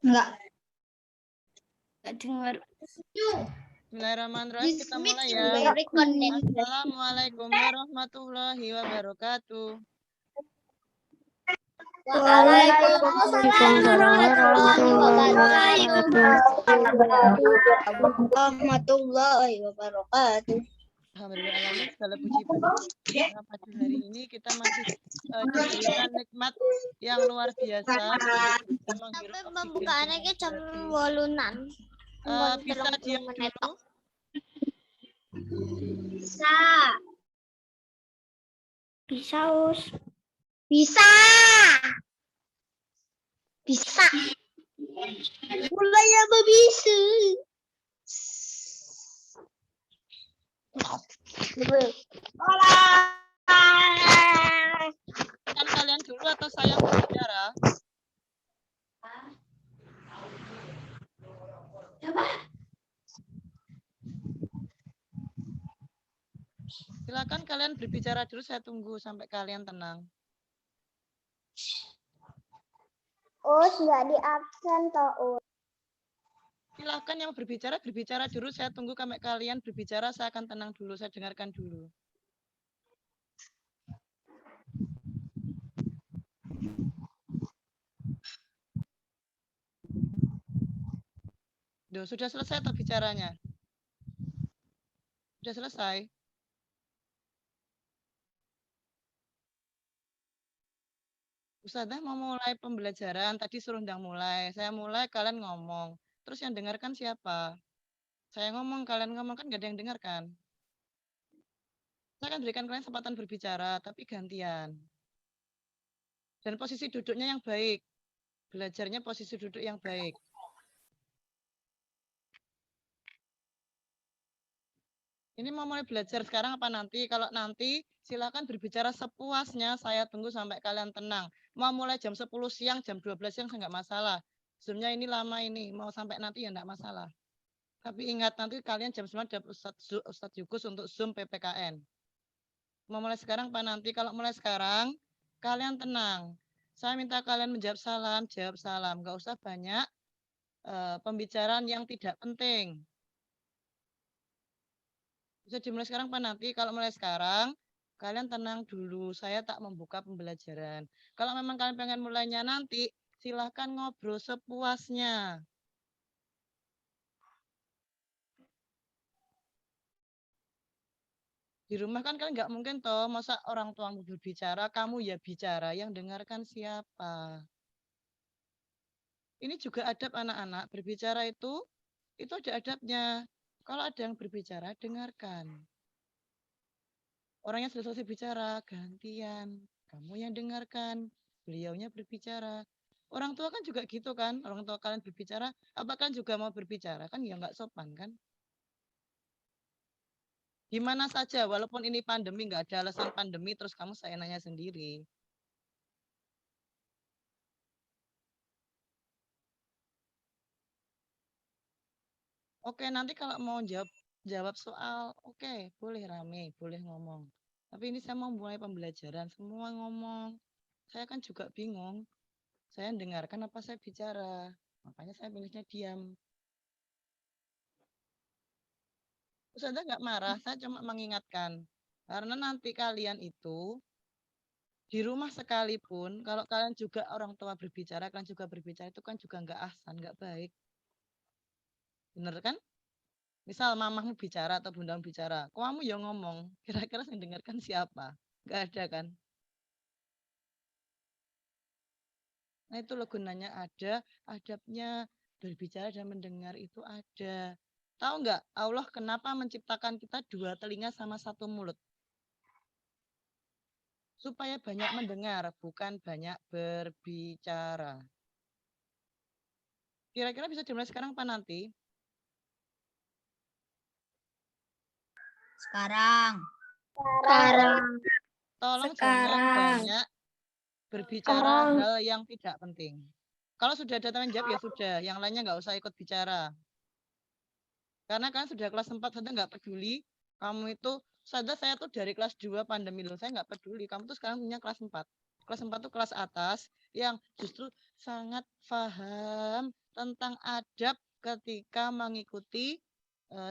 Enggak dengar. Bismillahirrahmanirrahim, kita mulai ya. Assalamualaikum warahmatullahi wabarakatuh. Waalaikumsalam warahmatullahi wabarakatuh. Alhamdulillah alamin, segala puji bagi Allah. Pada hari ini kita masih diberikan nikmat yang luar biasa. Kita menghirup Pembukaannya ke jam 8. Bisa diam dulu. Bisa, Us. Bisa. Mulai apa bisa? Kan kalian dulu atau saya berbicara? Silakan kalian berbicara dulu, saya tunggu sampai kalian tenang. Us, nggak di absen toh, Us. Silakan yang berbicara dulu, saya tunggu sampai kalian berbicara, saya akan tenang dulu, saya dengarkan dulu. Duh, sudah selesai atau bicaranya? Sudah selesai? Ustazah mau mulai pembelajaran, tadi suruh undang mulai. Saya mulai, kalian ngomong. Terus yang dengarkan siapa? Saya ngomong, kalian ngomong, kan nggak ada yang dengarkan. Saya akan berikan kalian kesempatan berbicara, tapi gantian. Dan posisi duduknya yang baik. Belajarnya posisi duduk yang baik. Ini mau mulai belajar sekarang apa nanti? Kalau nanti silakan berbicara sepuasnya, saya tunggu sampai kalian tenang. Mau mulai jam 10 siang, jam 12 siang, saya nggak masalah. Zoom-nya ini lama ini, mau sampai nanti ya nggak masalah. Tapi ingat nanti kalian jam 9 dapat Ustadz Yukus untuk Zoom PPKN. Mau mulai sekarang apa nanti? Kalau mulai sekarang, kalian tenang. Saya minta kalian menjawab salam, jawab salam. Nggak usah banyak pembicaraan yang tidak penting. Bisa dimulai sekarang apa nanti? Kalau mulai sekarang, kalian tenang dulu. Saya tak membuka pembelajaran. Kalau memang kalian pengen mulainya nanti, silahkan ngobrol sepuasnya. Di rumah kan kalian nggak mungkin toh, masa orang tuamu berbicara, kamu ya bicara, yang dengarkan siapa? Ini juga adab anak-anak, berbicara itu ada adabnya. Kalau ada yang berbicara, dengarkan. Orangnya sudah selesai bicara, gantian. Kamu yang dengarkan, beliaunya berbicara. Orang tua kan juga gitu kan, orang tua kalian berbicara, apakah juga mau berbicara? Kan ya nggak sopan kan? Gimana saja, walaupun ini pandemi, nggak ada alasan pandemi, terus kamu saya nanya sendiri. Oke, nanti kalau mau jawab soal, oke, boleh rame, boleh ngomong. Tapi ini saya mau mulai pembelajaran, semua ngomong. Saya kan juga bingung. Saya dengarkan apa saya bicara. Makanya saya pilihnya diam. Ustazah nggak marah, saya cuma mengingatkan. Karena nanti kalian itu, di rumah sekalipun, kalau kalian juga orang tua berbicara, kalian juga berbicara, itu kan juga nggak ahsan, nggak baik. Bener kan? Misal mamamu bicara atau bundamu bicara, kamu yang ngomong, kira-kira yang dengarkan siapa? Nggak ada kan? Nah itu loh gunanya ada, adabnya, berbicara dan mendengar itu ada. Tahu nggak Allah kenapa menciptakan kita dua telinga sama satu mulut? Supaya banyak mendengar, bukan banyak berbicara. Kira-kira bisa dimulai sekarang apa nanti? Sekarang. Tolong jangan banyak berbicara hal yang tidak penting. Kalau sudah ada tanggung jawab ya sudah, yang lainnya nggak usah ikut bicara. Karena kan sudah kelas 4, saya nggak peduli. Kamu itu, saya tuh dari kelas 2 pandemi loh, saya nggak peduli. Kamu tuh sekarang punya kelas 4. Kelas 4 tuh kelas atas yang justru sangat paham tentang adab ketika mengikuti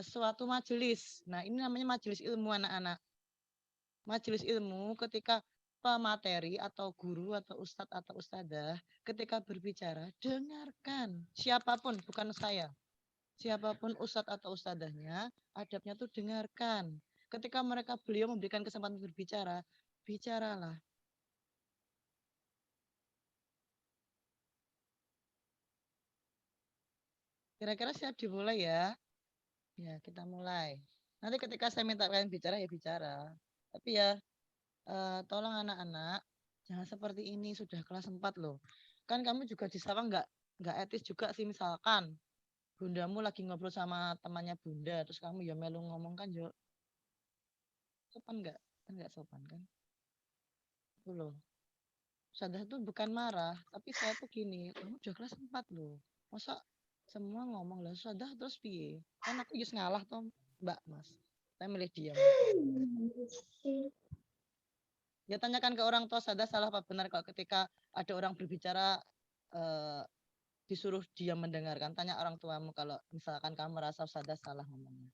suatu majelis. Nah, ini namanya majelis ilmu anak-anak. Majelis ilmu ketika pemateri atau guru atau ustadz atau ustadzah ketika berbicara, dengarkan. Siapapun, bukan saya. Siapapun ustadz atau ustadzahnya, adabnya tuh dengarkan. Ketika beliau memberikan kesempatan berbicara, bicaralah. Kira-kira siap dimulai ya? Ya, kita mulai. Nanti ketika saya minta kalian bicara, ya bicara. Tapi ya, tolong anak-anak, jangan seperti ini, sudah kelas 4 loh. Kan kamu juga di sawah nggak etis juga sih, misalkan bundamu lagi ngobrol sama temannya bunda, terus kamu ya melu ngomong kan, Jo. Sopan nggak? Kan nggak sopan kan? Itu loh. Sadar tuh bukan marah, tapi saya tuh gini, kamu udah kelas 4 loh. Masa semua ngomong lah, sadar terus piye? Kan aku just ngalah toh, Mbak, Mas. Saya milih diam. Ya tanyakan ke orang tua, sadar salah apa benar kalau ketika ada orang berbicara disuruh diam mendengarkan. Tanya orang tuamu kalau misalkan kamu merasa sadar salah ngomongnya.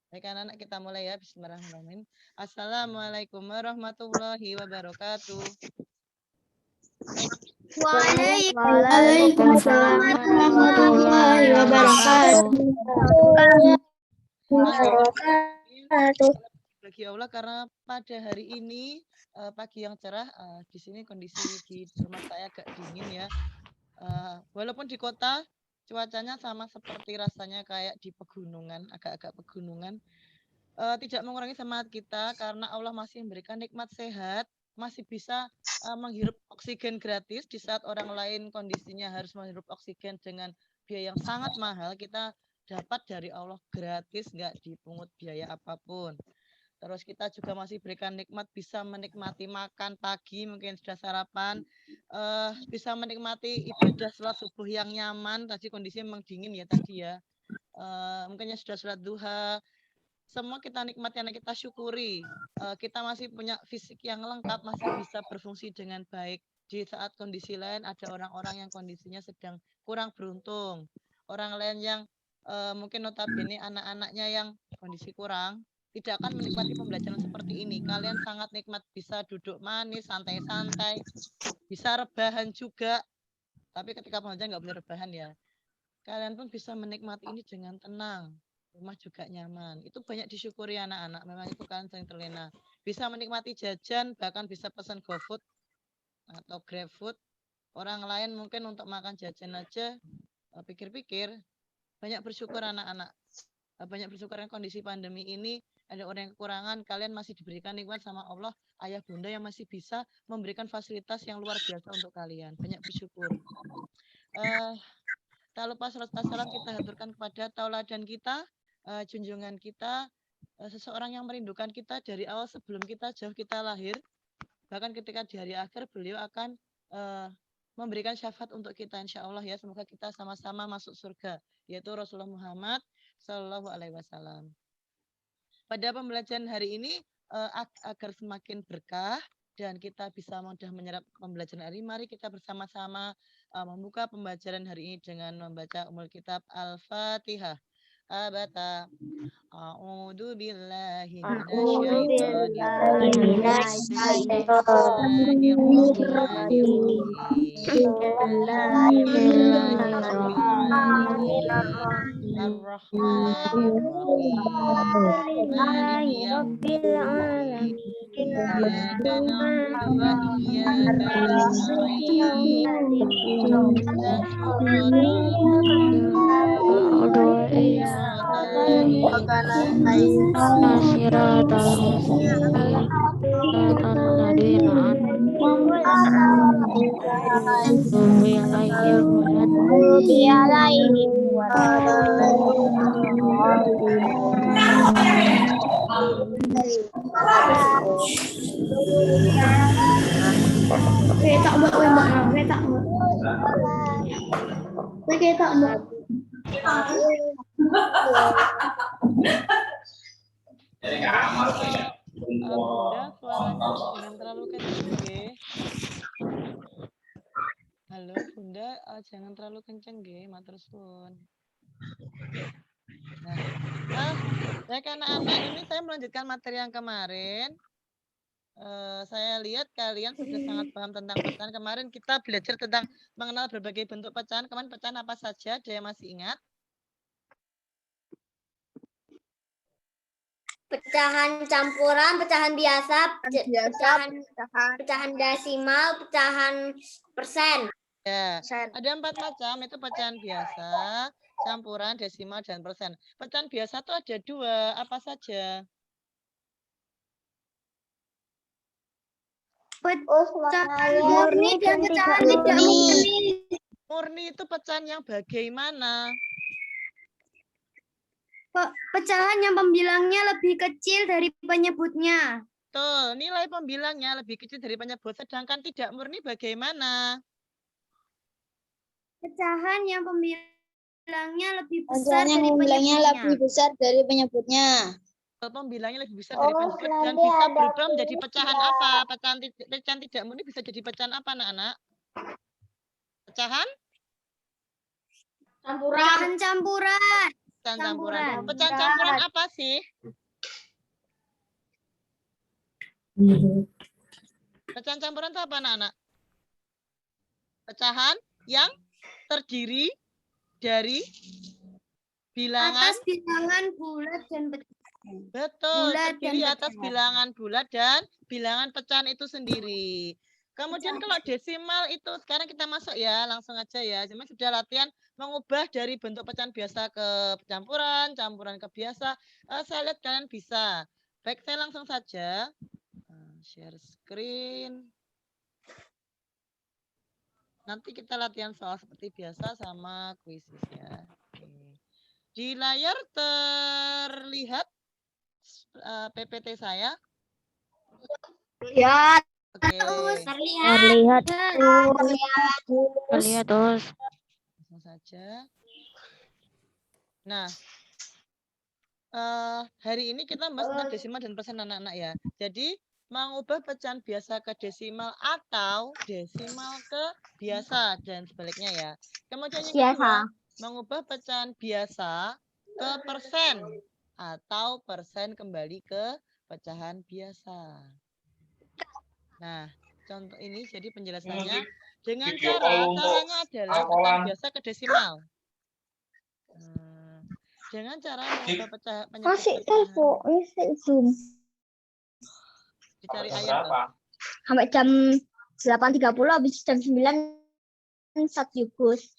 Baik anak-anak, kita mulai ya. Bismillahirrahmanirrahim. Assalamualaikum warahmatullahi wabarakatuh. Waalaikumsalam warahmatullahi wabarakatuh. Bagi Allah karena pada hari ini pagi yang cerah, di sini kondisi di rumah saya agak dingin ya. Walaupun di kota cuacanya sama seperti rasanya kayak di pegunungan, agak-agak pegunungan. Tidak mengurangi semangat kita karena Allah masih memberikan nikmat sehat, masih bisa menghirup oksigen gratis di saat orang lain kondisinya harus menghirup oksigen dengan biaya yang sangat mahal. Kita dapat dari Allah gratis, nggak dipungut biaya apapun. Terus kita juga masih berikan nikmat bisa menikmati makan pagi, mungkin sudah sarapan, bisa menikmati ibadah sholat subuh yang nyaman. Tadi kondisi memang dingin ya tadi ya. Mungkin sudah sholat duha. Semua kita nikmati, yang kita syukuri. Kita masih punya fisik yang lengkap, masih bisa berfungsi dengan baik. Di saat kondisi lain ada orang-orang yang kondisinya sedang kurang beruntung. Orang lain yang mungkin notabene anak-anaknya yang kondisi kurang, tidak akan menikmati pembelajaran seperti ini. Kalian sangat nikmat bisa duduk manis, santai-santai, bisa rebahan juga. Tapi ketika pembelajaran nggak boleh rebahan ya. Kalian pun bisa menikmati ini dengan tenang. Rumah juga nyaman. Itu banyak disyukuri anak-anak. Memang itu kalian sering terlena. Bisa menikmati jajan, bahkan bisa pesan GoFood atau GrabFood. Orang lain mungkin untuk makan jajan aja, pikir-pikir, banyak bersyukur anak-anak. Banyak bersyukur dengan kondisi pandemi ini, ada orang yang kekurangan, kalian masih diberikan nikmat sama Allah, ayah bunda yang masih bisa memberikan fasilitas yang luar biasa untuk kalian. Banyak bersyukur. Tak lupa salat salam kita haturkan kepada tauladan kita, junjungan kita, seseorang yang merindukan kita dari awal sebelum kita jauh kita lahir. Bahkan ketika di hari akhir beliau akan memberikan syafaat untuk kita insya Allah ya. Semoga kita sama-sama masuk surga, yaitu Rasulullah Muhammad Shallallahu Alaihi Wasallam. Pada pembelajaran hari ini agar semakin berkah dan kita bisa mudah menyerap pembelajaran hari ini, mari kita bersama-sama membuka pembelajaran hari ini dengan membaca Ummul Kitab Al-Fatihah. Abata a'udzu billahi Bunda, suaranya jangan terlalu kencang, nggih. Halo Bunda, jangan terlalu kenceng nggih, matur suwun. Nah, baik anak-anak, ini saya melanjutkan materi yang kemarin. Saya lihat kalian sudah sangat paham tentang pecahan. Kemarin kita belajar tentang mengenal berbagai bentuk pecahan. Kemarin pecahan apa saja? Ada yang masih ingat? Pecahan campuran, pecahan biasa, pecahan desimal, pecahan persen. Ya, ada 4 macam, itu pecahan biasa, campuran, desimal, dan persen. Pecahan biasa itu ada 2, apa saja? Pecahan murni dan pecahan tidak murni. Murni itu pecahan yang bagaimana? Pecahan yang pembilangnya lebih kecil dari penyebutnya. Betul, nilai pembilangnya lebih kecil dari penyebut, sedangkan tidak murni bagaimana? Pecahan yang pembilangnya lebih Pecahan yang pembilangnya lebih besar dari penyebutnya. Pembilangnya lebih besar dari penyebut dan bisa berubah menjadi pecahan apa? Pecahan tidak murni bisa jadi pecahan apa, anak-anak? Pecahan? Pecahan campuran. Pecahan campuran. Pecahan campuran apa sih? Pecahan campuran itu apa, anak-anak? Pecahan yang terdiri dari bilangan Atas bilangan bulat dan betul, bulat terdiri dan atas pecahan. bilangan bulat dan bilangan pecahan itu sendiri. Kemudian kalau desimal itu sekarang kita masuk ya, langsung aja ya. Cuma sudah latihan mengubah dari bentuk pecahan biasa ke campuran, campuran ke biasa. Saya lihat kalian bisa. Baik, saya langsung saja share screen. Nanti kita latihan soal seperti biasa sama kuisis ya. Oke. Di layar terlihat PPT saya? Lihat. Oke. Terlihat. Terlihat terus. Langsung saja. Nah, hari ini kita bahas tentang desimal dan persen anak-anak ya. Jadi, mengubah pecahan biasa ke desimal atau desimal ke biasa dan sebaliknya ya. Kemudian yang kedua, mengubah pecahan biasa ke persen atau persen kembali ke pecahan biasa. Nah, contoh ini jadi penjelasannya dengan caranya adalah pecahan biasa ke desimal. Dengan cara mengubah penyebut pecahan. Dicari ayat tuh. Sampai jam 8.30 habis jam 9 Satyugus.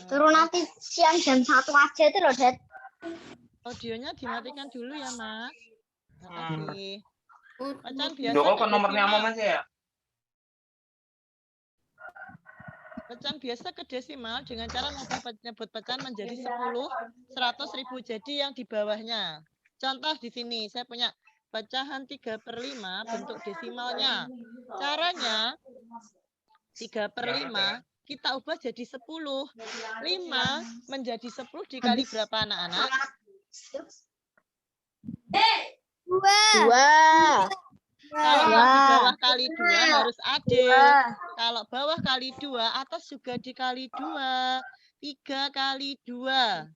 Terus nanti siang jam 1 aja itu loh, Dad. Audionya dimatikan dulu ya, Mas. Makasih. Pecahan biasa Joko ke kan nomornya desimal. Mas ya? Pecahan biasa ke desimal dengan cara mengubah penyebut pecahan menjadi 10, 100 ribu. Jadi yang di bawahnya. Contoh di sini, saya punya pecahan 3/5 bentuk desimalnya. Caranya 3/5 kita ubah jadi 10. 5 menjadi 10 dikali berapa anak-anak? 2. Kalau di bawah kali 2 harus adil. Kalau bawah kali 2, atas juga dikali 2. 3 kali 2.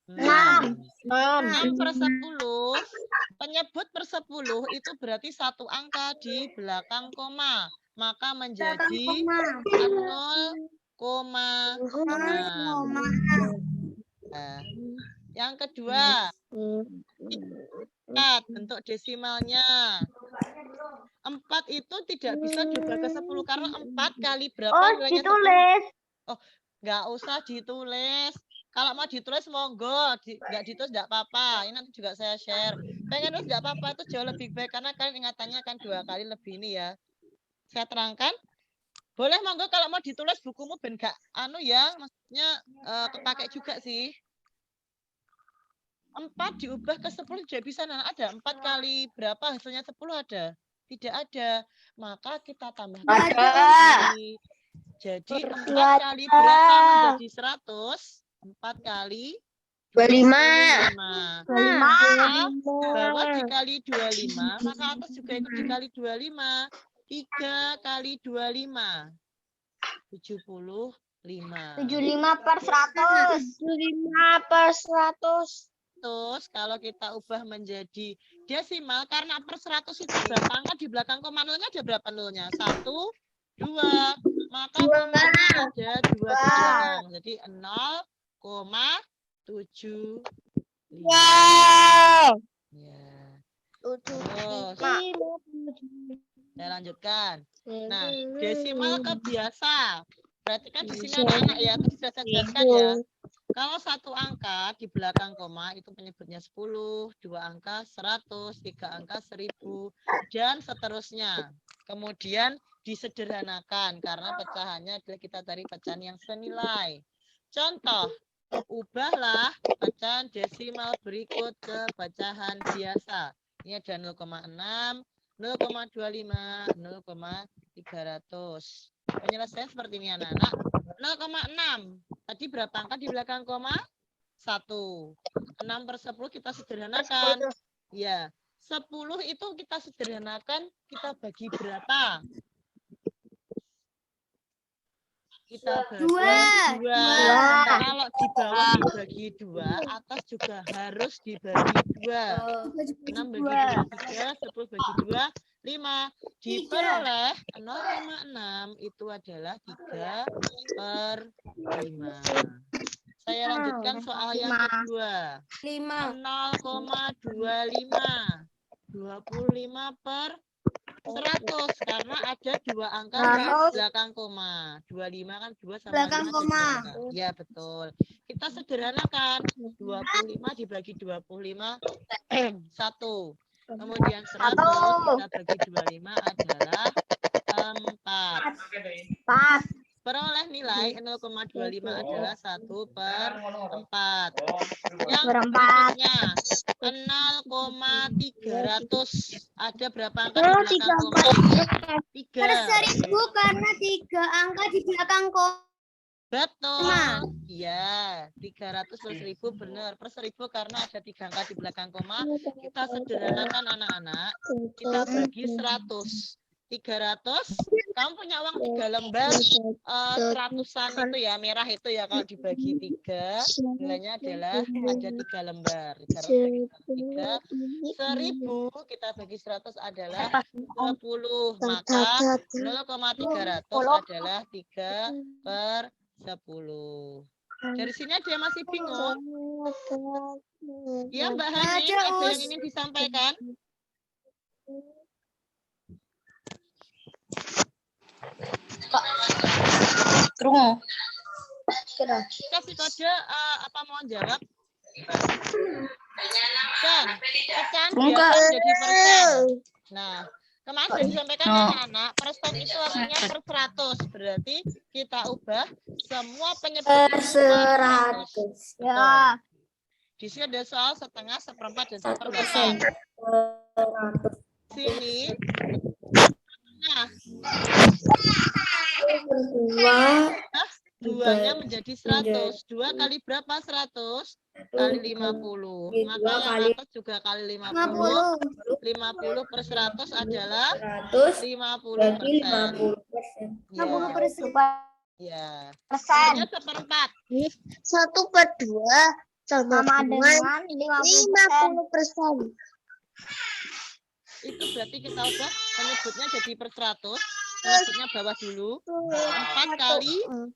6/10. Penyebut per 10 itu berarti satu angka di belakang koma. Maka menjadi 0,6. Nah, yang kedua, 4 bentuk desimalnya. 4 itu tidak bisa diubah ke 10 karena 4 kali berapa nilainya 10? Oh, nggak usah ditulis. Kalau mau ditulis monggo, nggak ditulis nggak apa-apa. Ini nanti juga saya share. Pengen nulis nggak apa-apa, itu jauh lebih baik karena kalian ingatannya kan 2 kali lebih ini ya. Saya terangkan. Boleh monggo kalau mau ditulis bukumu ben gak maksudnya kepake juga sih. 4 diubah ke 10 tidak bisa. Nah, ada 4 kali berapa hasilnya 10 ada? Tidak ada. Maka kita tambahkan lagi. Jadi 4 kali berapa menjadi 100? 4 kali 25. Maka bawah dikali 25, maka atas juga ikut dikali 25. 3 kali 25. 75. 75/100. 75/100. Terus kalau kita ubah menjadi desimal, karena per 100 itu berapa angka di belakang koma nolnya ada berapa nolnya? 1, 2. Maka komanya ada 2 di belakang. Jadi 0,75. Wow. Ya. 7. Terus saya lanjutkan. Nah, desimal kebiasa. Berarti kan di sini anak-anak ya, tadi sudah saya jelaskan ya. Kalau satu angka di belakang koma itu penyebutnya 10, 2 angka 100, 3 angka 1000, dan seterusnya. Kemudian disederhanakan karena pecahannya adalah kita cari pecahan yang senilai. Contoh, ubahlah pecahan desimal berikut ke pecahan biasa. Ini ada 0,6, 0,25, 0,300. Penyelesaian seperti ini anak-anak. 0,6. Tadi berapa angka di belakang koma? 1. 6/10 kita sederhanakan. Ya, 10 itu kita sederhanakan, kita bagi berapa? Kita bagi 2. Kalau di bawah dibagi 2, atas juga harus dibagi 2. 6 bagi 2, 3, 10 bagi 2, 5. Diperoleh 0,6 itu adalah 3/5. Saya lanjutkan soal yang kedua. 0,25. 25/100 karena ada 2 angka di belakang koma. 25 kan 2 sama Belakang 5 koma. Ya, betul. Kita sederhanakan. 25 dibagi 25 1. Kemudian 100 kita bagi 25 adalah 4. Peroleh nilai 0,25 adalah 1/4. Yang berikutnya 0,300. Ada berapa angka di belakang koma? 3. 1000 karena 3 angka di belakang koma. Betul. Iya, 300 per 1000 benar. Per 1000 karena ada 3 angka di belakang koma. Kita sederhanakan anak-anak. Kita bagi 100. 300. Kamu punya uang 3 lembar 100-an itu ya, merah itu ya, kalau dibagi 3 nilainya adalah ada 3 lembar. 300 1000 kita bagi 100 adalah 20. Maka 0,300 adalah 3/10. Dari sini ada yang masih bingung? Ya, Mbak Hani, ada yang ingin disampaikan? Kasih kode apa mau jawab? Kan, pecahan biasa menjadi persen. Nah, kemarin sudah disampaikan anak-anak, persen itu artinya per 100. Berarti kita ubah semua penyebut per 100. Ya. Di sini ada soal setengah, seperempat, dan 1/8. Sini. Nah. 2-nya menjadi 100. 2 kali berapa 100? Kali 50. Maka yang atas juga kali 50. 50/100 adalah 50%. 50%. Ya. Nomornya seperempat. 1/2 sama dengan 50%. Itu berarti kita ubah penyebutnya jadi per 100. Penyebutnya bawah dulu. 4 kali 4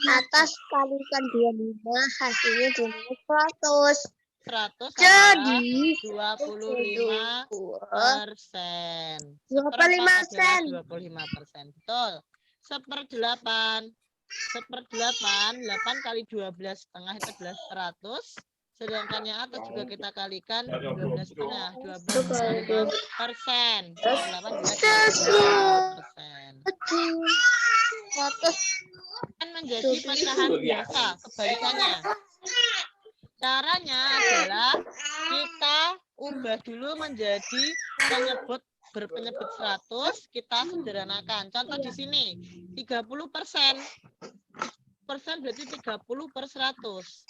atas kalikan 25 hasilnya 100. 100 Jadi 25%. 25%. Betul. 1/8. 8 kali 12 setengah itu adalah 100. Sedangkan yang atas juga kita kalikan 12 setengah. 12,5%. 8 juga 12%. Kan menjadi pecahan biasa. Kebalikannya. Caranya adalah kita ubah dulu menjadi penyebut berpenyebut 100, kita sederhanakan. Contoh di sini 30%. Persen berarti 30/100.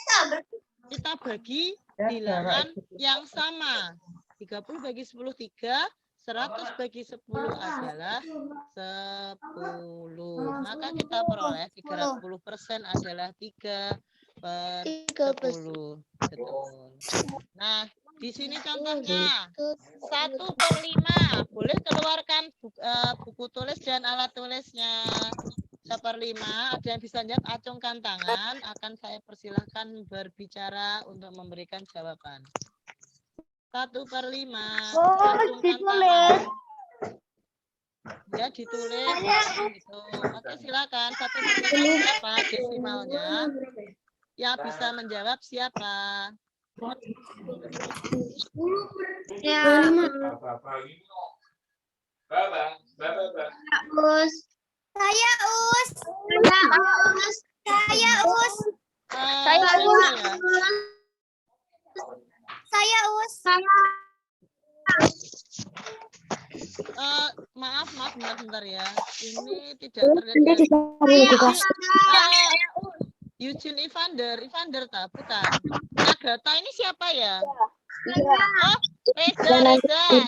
Kita bagi bilangan yang sama. 30 bagi 10, 3. 100 bagi 10 adalah 10. Maka kita peroleh 30% adalah 3/10. Betul. Nah, di sini contohnya 1/5. Boleh keluarkan buku tulis dan alat tulisnya. 1/5. Ada yang bisa jawab, acungkan tangan. Akan saya persilahkan berbicara untuk memberikan jawaban. 1/5. Acungkan tangan. Ya, ditulis. Gitu. Oke, silakan. 1/5 berapa desimalnya? Yang bisa menjawab siapa? Ya. Us. Saya Us. Saya Us. Saya Us. Saya Us. Maaf, bentar ya. Ini tidak terlihat. Eugene Evander tak? Bukan. Agatha ini siapa ya? Oh, Reza,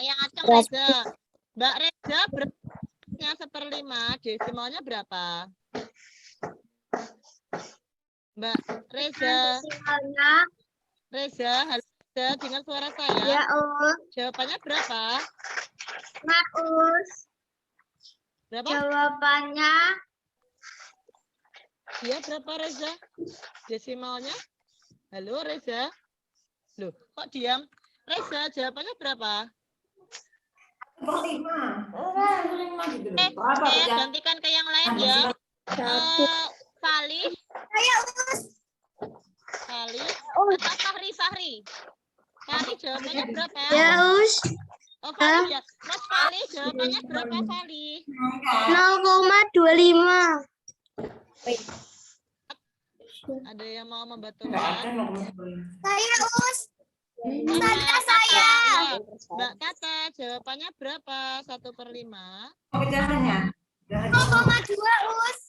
yang acung Reza. Mbak Reza berapa 1/5, desimalnya berapa? Mbak Reza. Reza, halo Reza, dengar suara saya? Ya, Us. Jawabannya berapa? Us. Berapa? Jawabannya Dia berapa Reza? Desimalnya? Halo Reza? Loh, kok diam? Reza, jawabannya berapa? 1/5 gitu loh. Saya gantikan ke yang lain ya. Salih. saya Us. Salih. Atau Fahri. Fahri jawabannya berapa? Ya, Us. Oh, Fahri ya. Mas Fahri jawabannya berapa, Fahri? 0,25. Ada yang mau membantu? Saya Us. Tata saya. Ya. Mbak Tata, jawabannya berapa? 1/5? Pecahannya. 0,2 Us.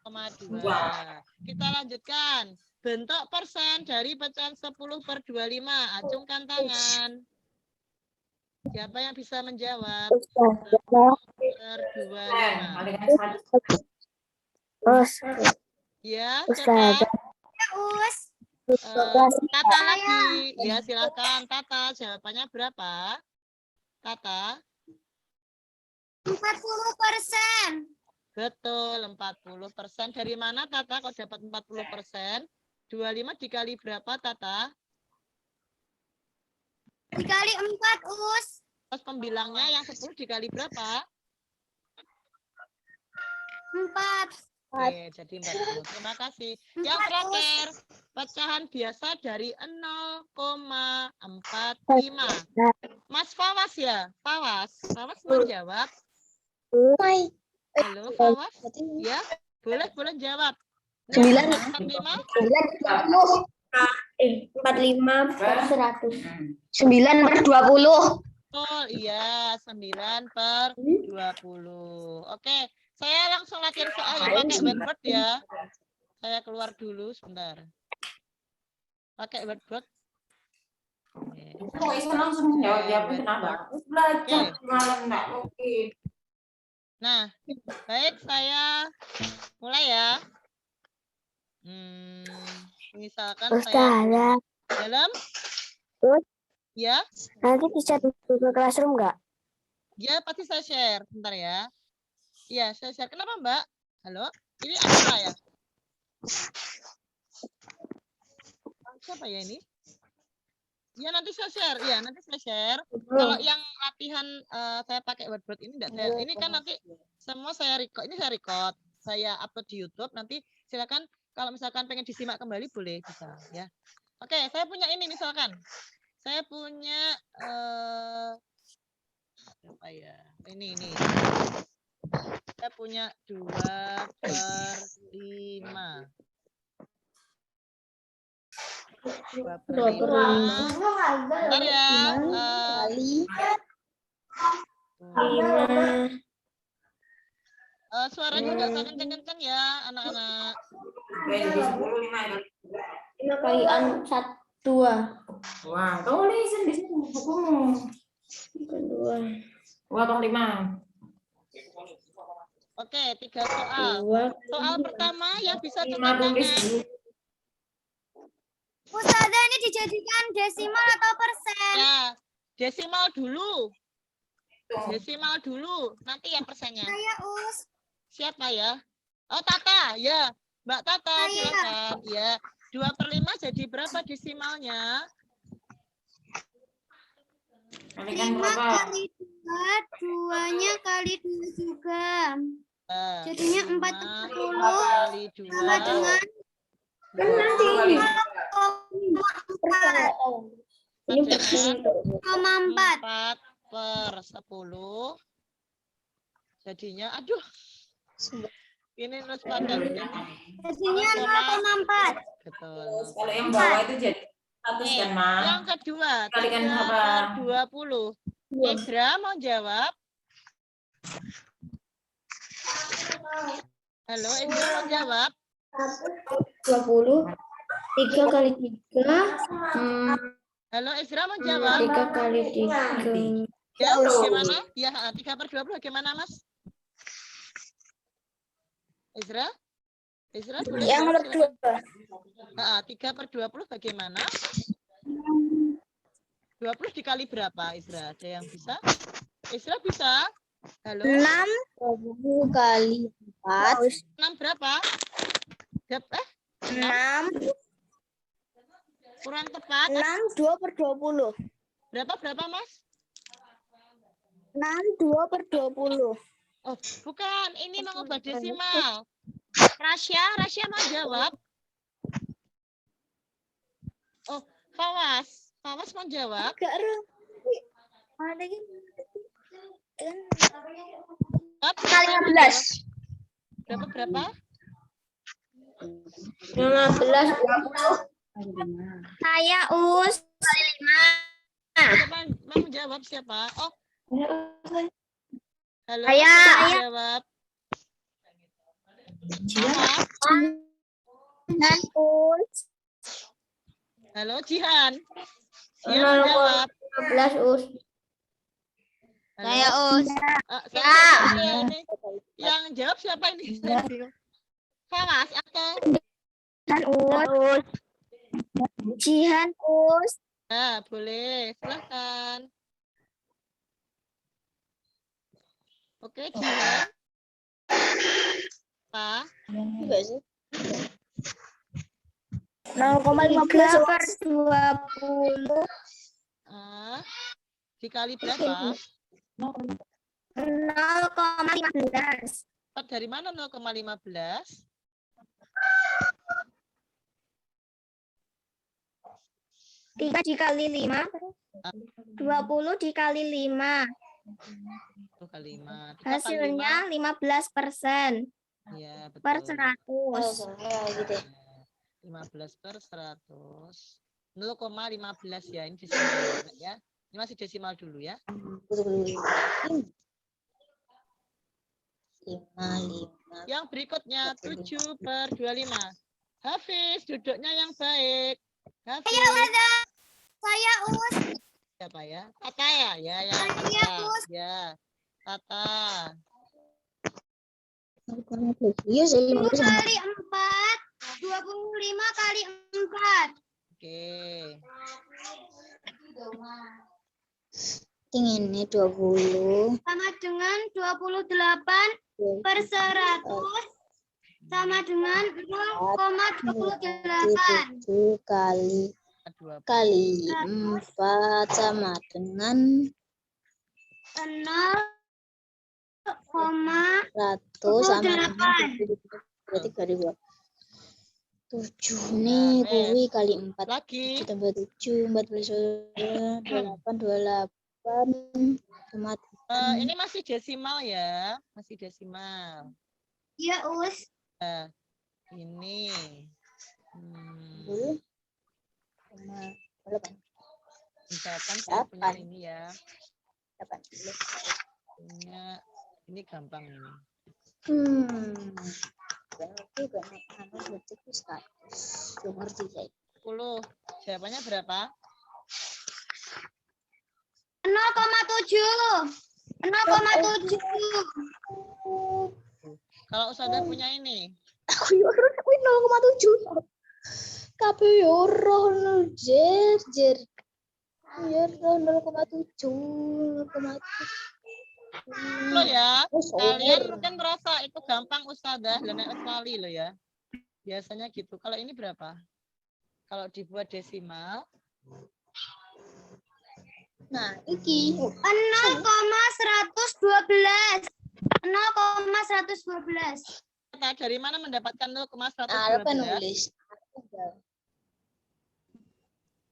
0,2. Kita lanjutkan. Bentuk persen dari pecahan 10/25. Acungkan tangan. Siapa yang bisa menjawab? 10/25. Ya, siapa? Us. Tata lagi. Ya, silakan. Tata, jawabannya berapa? Tata? 40%. Betul, 40%. Dari mana, Tata, kok dapat 40%? 25 dikali berapa, Tata? Dikali 4, Us. Terus pembilangnya yang 10 dikali berapa? 4. Oke, jadi 40. Terima kasih. Yang terakhir, pecahan biasa dari 0,45. Mas Fawas ya? Fawas mau jawab? Halo, Fawas? Ya, boleh jawab. 9. 45/100. 9/20. Oh iya, 9/20. Oke, saya langsung latihan soal ya, pakai whiteboard ya. Saya keluar dulu sebentar. Pakai whiteboard. Kok bisa langsung jawab kenapa? Belajar malam enggak mungkin. Nah, baik, saya mulai ya. Misalkan saya dalam ya. Nanti bisa ke classroom nggak? Ya, pasti saya share. Bentar ya. Iya, saya share. Kenapa, Mbak? Halo? Ini apa ya? Siapa ya ini? Ya, nanti saya share. Iya, nanti saya share. Kalau yang latihan saya pakai whiteboard ini enggak saya. Ini kan nanti semua saya record. Ini saya record. Saya upload di YouTube. Nanti silakan kalau misalkan pengen disimak kembali boleh bisa ya. Oke, saya punya ini misalkan. Saya punya apa ya? Ini. Saya punya 2/5. 2/5. Bentar ya. 5. Suaranya nggak usah kenceng-kenceng ya, anak-anak. 10 5 5 kali 1. Wah, tulis di sini bukumu. Dua atau 5. Oke, 3 soal. Soal pertama yang bisa 5 angkat tulis tangan. dulu. Ustazah, ini dijadikan desimal atau persen? Ya, desimal dulu. Desimal dulu. Nanti ya persennya. Saya Us. Siapa ya? Oh, Tata. Ya, Mbak Tata, Saya. silakan. Ya, 2/5 jadi berapa desimalnya? Kalikan 5 berapa? kali 2, 2-nya kali 2 juga. Jadinya 5 40 kali 2. sama dengan Kan nanti ini. 0,4. 4/10. Jadinya, aduh. Ini nus pada ini. Jadinya 0,4. Betul. Kalau yang bawah itu jadi 100 kan, Ma? Yang kedua, Kalikan 3 berapa? per 20. Ibra mau jawab? Halo, Ibra mau jawab? 20. 3 kali 3. Halo, Ibra mau jawab? 3 kali 3. Ya, bagaimana? Ya, 3/20 bagaimana, Mas? Izra? Izra boleh Yang jawab, nomor silakan. 2. 3/20 bagaimana? 20 dikali berapa, Izra? Ada yang bisa? Izra bisa? Halo? 20 kali 4. 6 berapa? 6. Kurang tepat. 6 2/20. Berapa, Mas? 6 2/20. Oh, bukan. Ini mengubah desimal. Rasya mau jawab? Oh, Fawas mau jawab? Agak ada yang Kali 15. Berapa? 15, 20. Saya Us. Siapa mau jawab siapa? Oh, halo. Saya. Siapa mau jawab? Fawas? Dan Us. Halo, Jihan. Jihan mau jawab? 15 Us. Halo? Saya Us. Siapa ini? Yang jawab siapa ini? Saya bingung. Fawas atau? Dan Us. Jihan Us. Nah, boleh. Silahkan. Oke, Jihan. Pak. Enggak sih. 0,15 per 20. Dikali berapa? 0,15. Dari mana 0,15? 3 dikali 5. 20 dikali 5. 1 kali 5. Hasilnya 15%. Ya, betul. Per 100. Gitu. 15/100. 0,15 ya. Ini desimal ya. Ini masih desimal dulu ya. 5. Yang berikutnya 7/25. Hafiz, duduknya yang baik. Hafiz. Saya Us. Siapa ya? Tata ya? Ya, ya. Saya Tata. Us. Ya. Tata. Iya, saya 10 15. kali 4. 25 kali 4. Oke. Ini 20. Sama dengan 28 per 100. Sama dengan 0,28. 7 kali 4 sama dengan 100 sama dengan berarti kali 2. 7 nih kuwi kali 4. Lagi. 7 tambah 7 28 sama Ini masih desimal ya. Masih desimal. Iya, Us. Ini. Misalkan saya punya ini ya. Punya ini gampang ini. Benar juga nih, anu berarti 100. Ngerti saya. 10. Jawabannya berapa? 0,7. 0,7. Kalau Ustazah punya ini. Aku yo ora kuwi 0,7. Kabeh yo ora nol jer. Ya 0,7. Lo ya, Oh, kalian sober. mungkin merasa itu gampang Ustazah, dan sekali lo ya. Biasanya gitu. Kalau ini berapa? Kalau dibuat desimal. Nah, iki 0,112. 0,112. Dari mana mendapatkan 0,112? apa nulis?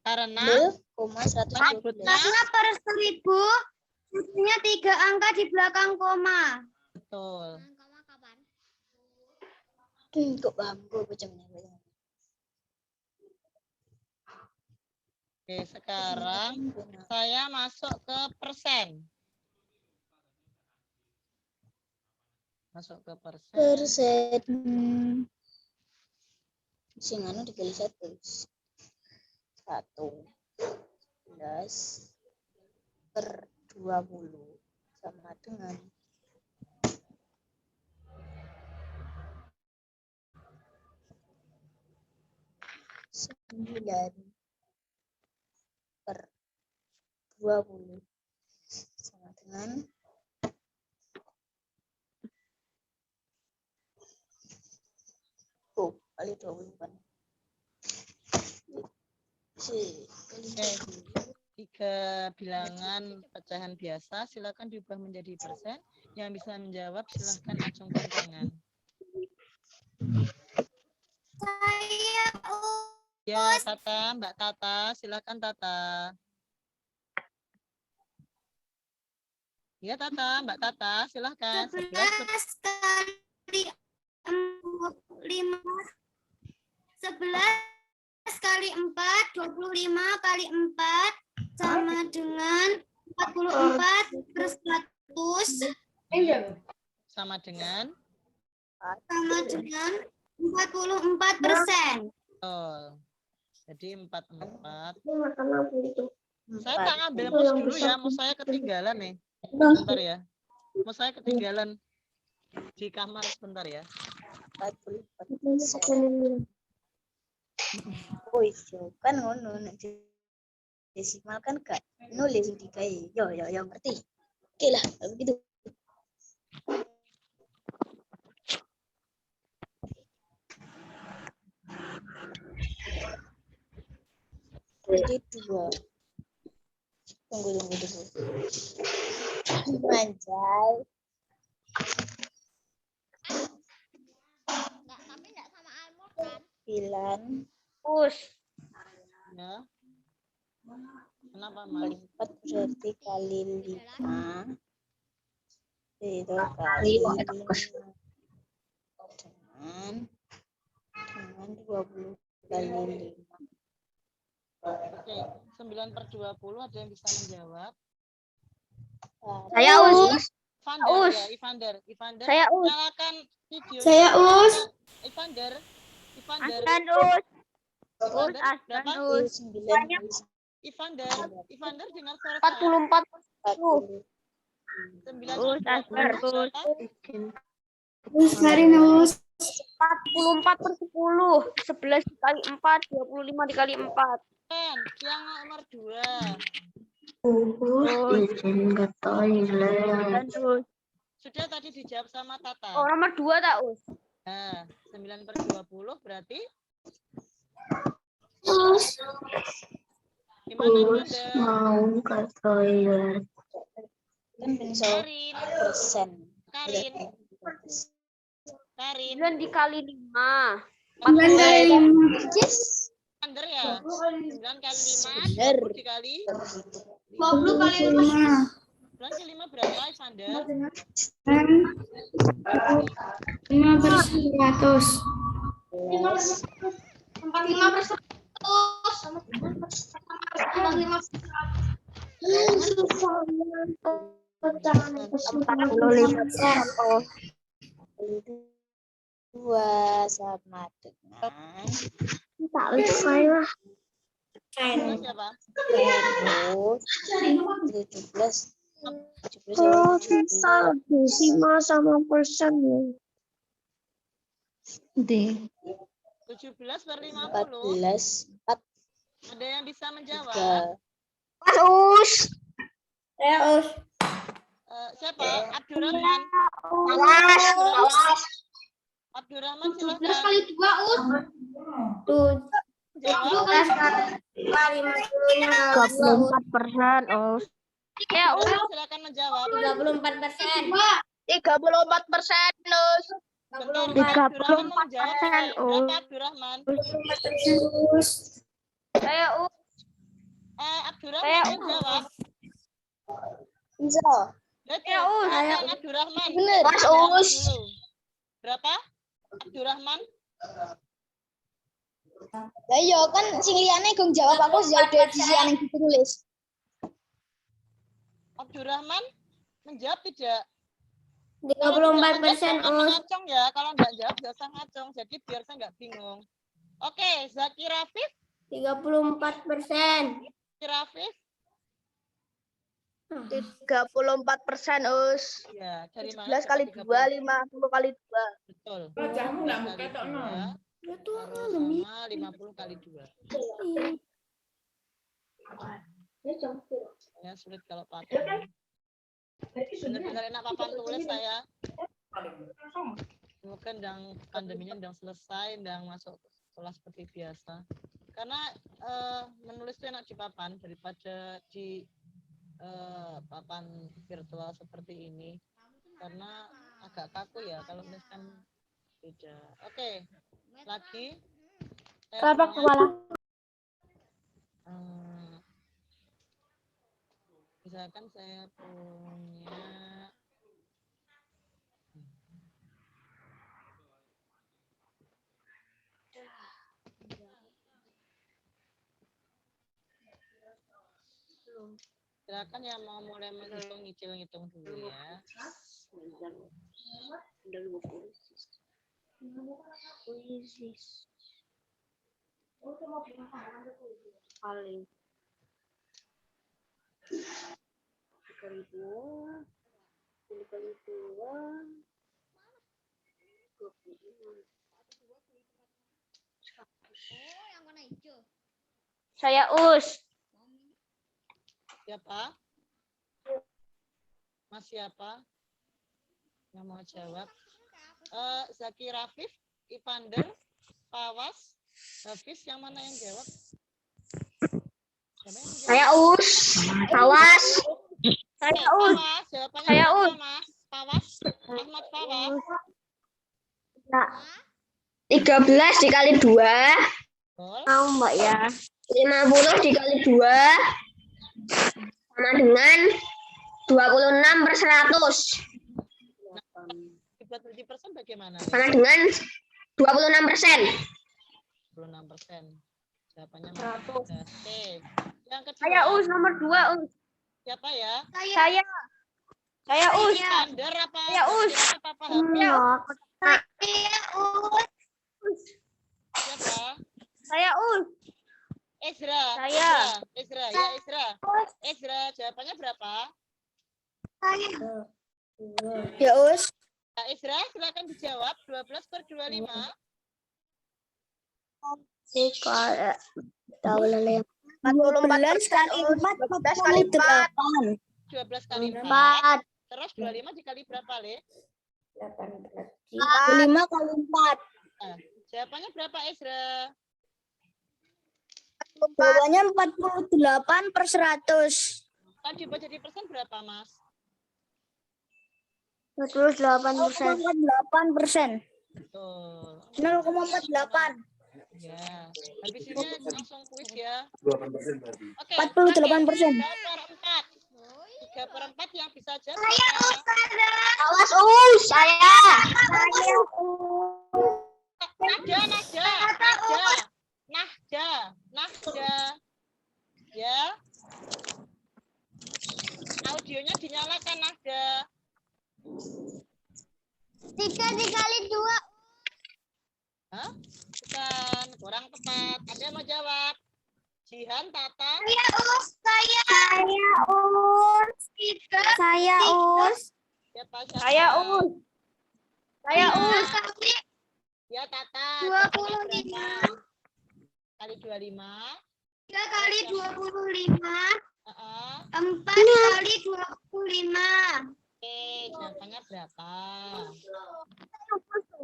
Karena 0,112. Karena per 1000 sisinya 3 angka di belakang koma. betul. Kok bambu bacanya. Oke, sekarang saya masuk ke persen. Masuk ke persen. Persen. Sing anu dikali 1. 1/11/20 sama dengan 9/20 sama dengan 24. Oke. 3 bilangan pecahan biasa, silakan diubah menjadi persen. Yang bisa menjawab silakan acungkan tangan. Saya Ya, Tata, Mbak Tata, silakan Tata. Ya, Tata, Mbak Tata, silakan. 11 kali 5. 11 kali 4, 25 kali 4 sama dengan 44/100 Sama dengan 44%. betul. Jadi 44. Saya tak ngambil mus dulu ya, mus saya ketinggalan nih. Sebentar ya. Mus saya ketinggalan di kamar sebentar ya. 44%. Oh iya, kan ngono nek desimal kan gak nulis digawe. Yo ngerti. Oke lah, kalau begitu. Jadi 2. Tunggu. Manjai. Tapi enggak sama Almur kan? 9 Ya. Kenapa, kali Mas? 4 berarti kali 5. Itu kali 5 dengan 20 kali 5. Oke, 9/20 ada yang bisa menjawab? Saya Us. Ivander, Us. ya, Ivander. Saya Us. Nyalakan video. Saya Us. Ivander. Aslan Us. Ivander, berapa? Us. 9 Ivander dengar suara saya. 44. 9/20 berapa? Dari Us. 44/10. 11 dikali 4, 25 dikali 4. Ken, yang nomor 2. Sudah tadi dijawab sama Tata. Oh, nomor 2 tak, Us? Nah, 9/20 berarti? Gimana, Ivander? mau ke toilet. Kan bisa Karin. persen. Karin. 9 dikali 5. 9 kali 5. Yes. Ivander ya? 9 kali 5, Bener. 20 dikali 20 kali 5. 9 kali 5 berapa, Ivander? 5/100. 5/100. 2 sama dengan Tak lupa lah. Terus siapa? Terus 17. 17 Oh, sama 17. bisa desimal sama persen ya. D. 17 per 50. 14. 4. Ada yang bisa menjawab? 3. Mas Us. Siapa? Abdurrahman. Awas. Abdurrahman silakan. 12 kali 2 Us. Jawab. 34%, Us. Ya, silakan menjawab. 34%. 34%, Us. Bentar, 34%, Abdurrahman mau menjawab. Oh. Berapa Abdurrahman? Saya Us. Abdurrahman menjawab. Bisa. Betul. Silakan Abdurrahman. Bener. Mas Jawab Us. dulu. Berapa? Abdurrahman. Lah iya kan sing liyane gong jawab aku jauh dari sisi yang ditulis. Abdurrahman menjawab tidak? 34% Jangan Us. ngacong ya. Kalau nggak jawab nggak usah ngacong. Jadi biar saya nggak bingung. Oke, Zaki Rafif. 34%. Zaki Rafif. 34%, Us. Ya, dari mana? 17 kali 2, 50 kali 2. Betul. Wajahmu nggak 17 buka kali tok, 2, Non. harus sama 50 kali 2. Ya, sulit kalau pakai. Benar-benar enak papan tulis saya. Semoga pandeminya udah selesai, udah masuk sekolah seperti biasa. Karena menulis itu enak di papan daripada di papan virtual seperti ini. Karena agak kaku ya kalau misalkan beda. Oke, lagi. Kelapa kepala. Misalkan saya punya silakan yang mau mulai menghitung hitung dulu ya. Paling. Oh, yang warna hijau. Saya Us. Siapa? Mas siapa? Yang mau jawab? Zaki Rafif, Ivander, Pawas, Hafiz, yang mana yang jawab? Siapa yang menjawab? Saya Us. Awas. Saya Us. Pawas, jawabannya Saya berapa, Us. Mas? Pawas, Ahmad Pawas. 13 dikali 2. Betul. Mau Mbak ya. 50 dikali 2 sama dengan 26/100. 37% bagaimana? Sama dengan 26%. 26%. Jawabannya Mas. Oke. Yang kedua. Saya Us nomor 2, Us. Siapa ya? Saya Us. Ivander apa? Saya Us. Apa Hafiz? Saya Us. Siapa? Saya Us. Ezra. Saya. Ezra. Ya, Ezra. Ezra, jawabannya berapa? Ya Us. Nah, Ezra, silakan dijawab. 12/25. 14 kali 4, 14 kali 8. 12 kali 4. Terus 25 dikali berapa, Le? 5 kali 4. Nah, jawabannya berapa, Ezra? Jawabannya 48/100. Tadi buat jadi persen berapa, Mas? 48%. Betul. 0,48. Ya. Habis ini langsung kuis ya. 48%. Oke. 3/4. 3/4 yang bisa jawab. Awas Us, saya. Nahja. Ya. Audionya dinyalakan, Nahja. 3 dikali 2. Hah? Bukan, kurang tepat. Ada yang mau jawab? Jihan, Tata. Saya Us. Saya Us. Siapa? Saya Us. Saya Us. Ya, Tata. 25. Berapa? Kali 25. 3 kali 25. Heeh. 4 kali 25. Oke, jawabannya berapa?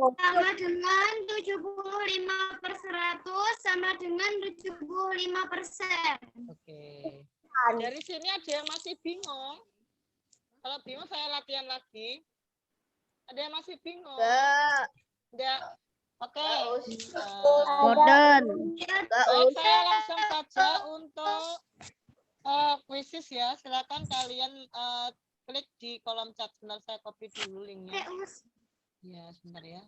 Sama dengan 75/100 sama dengan 75%. Oke. Dari sini ada yang masih bingung. Kalau bingung saya latihan lagi. Ada yang masih bingung? Enggak. Oke. Gordon. Baik, saya langsung saja untuk kuisis ya. Silakan kalian klik di kolom chat. Sebentar saya copy dulu linknya. Ya, sebentar ya.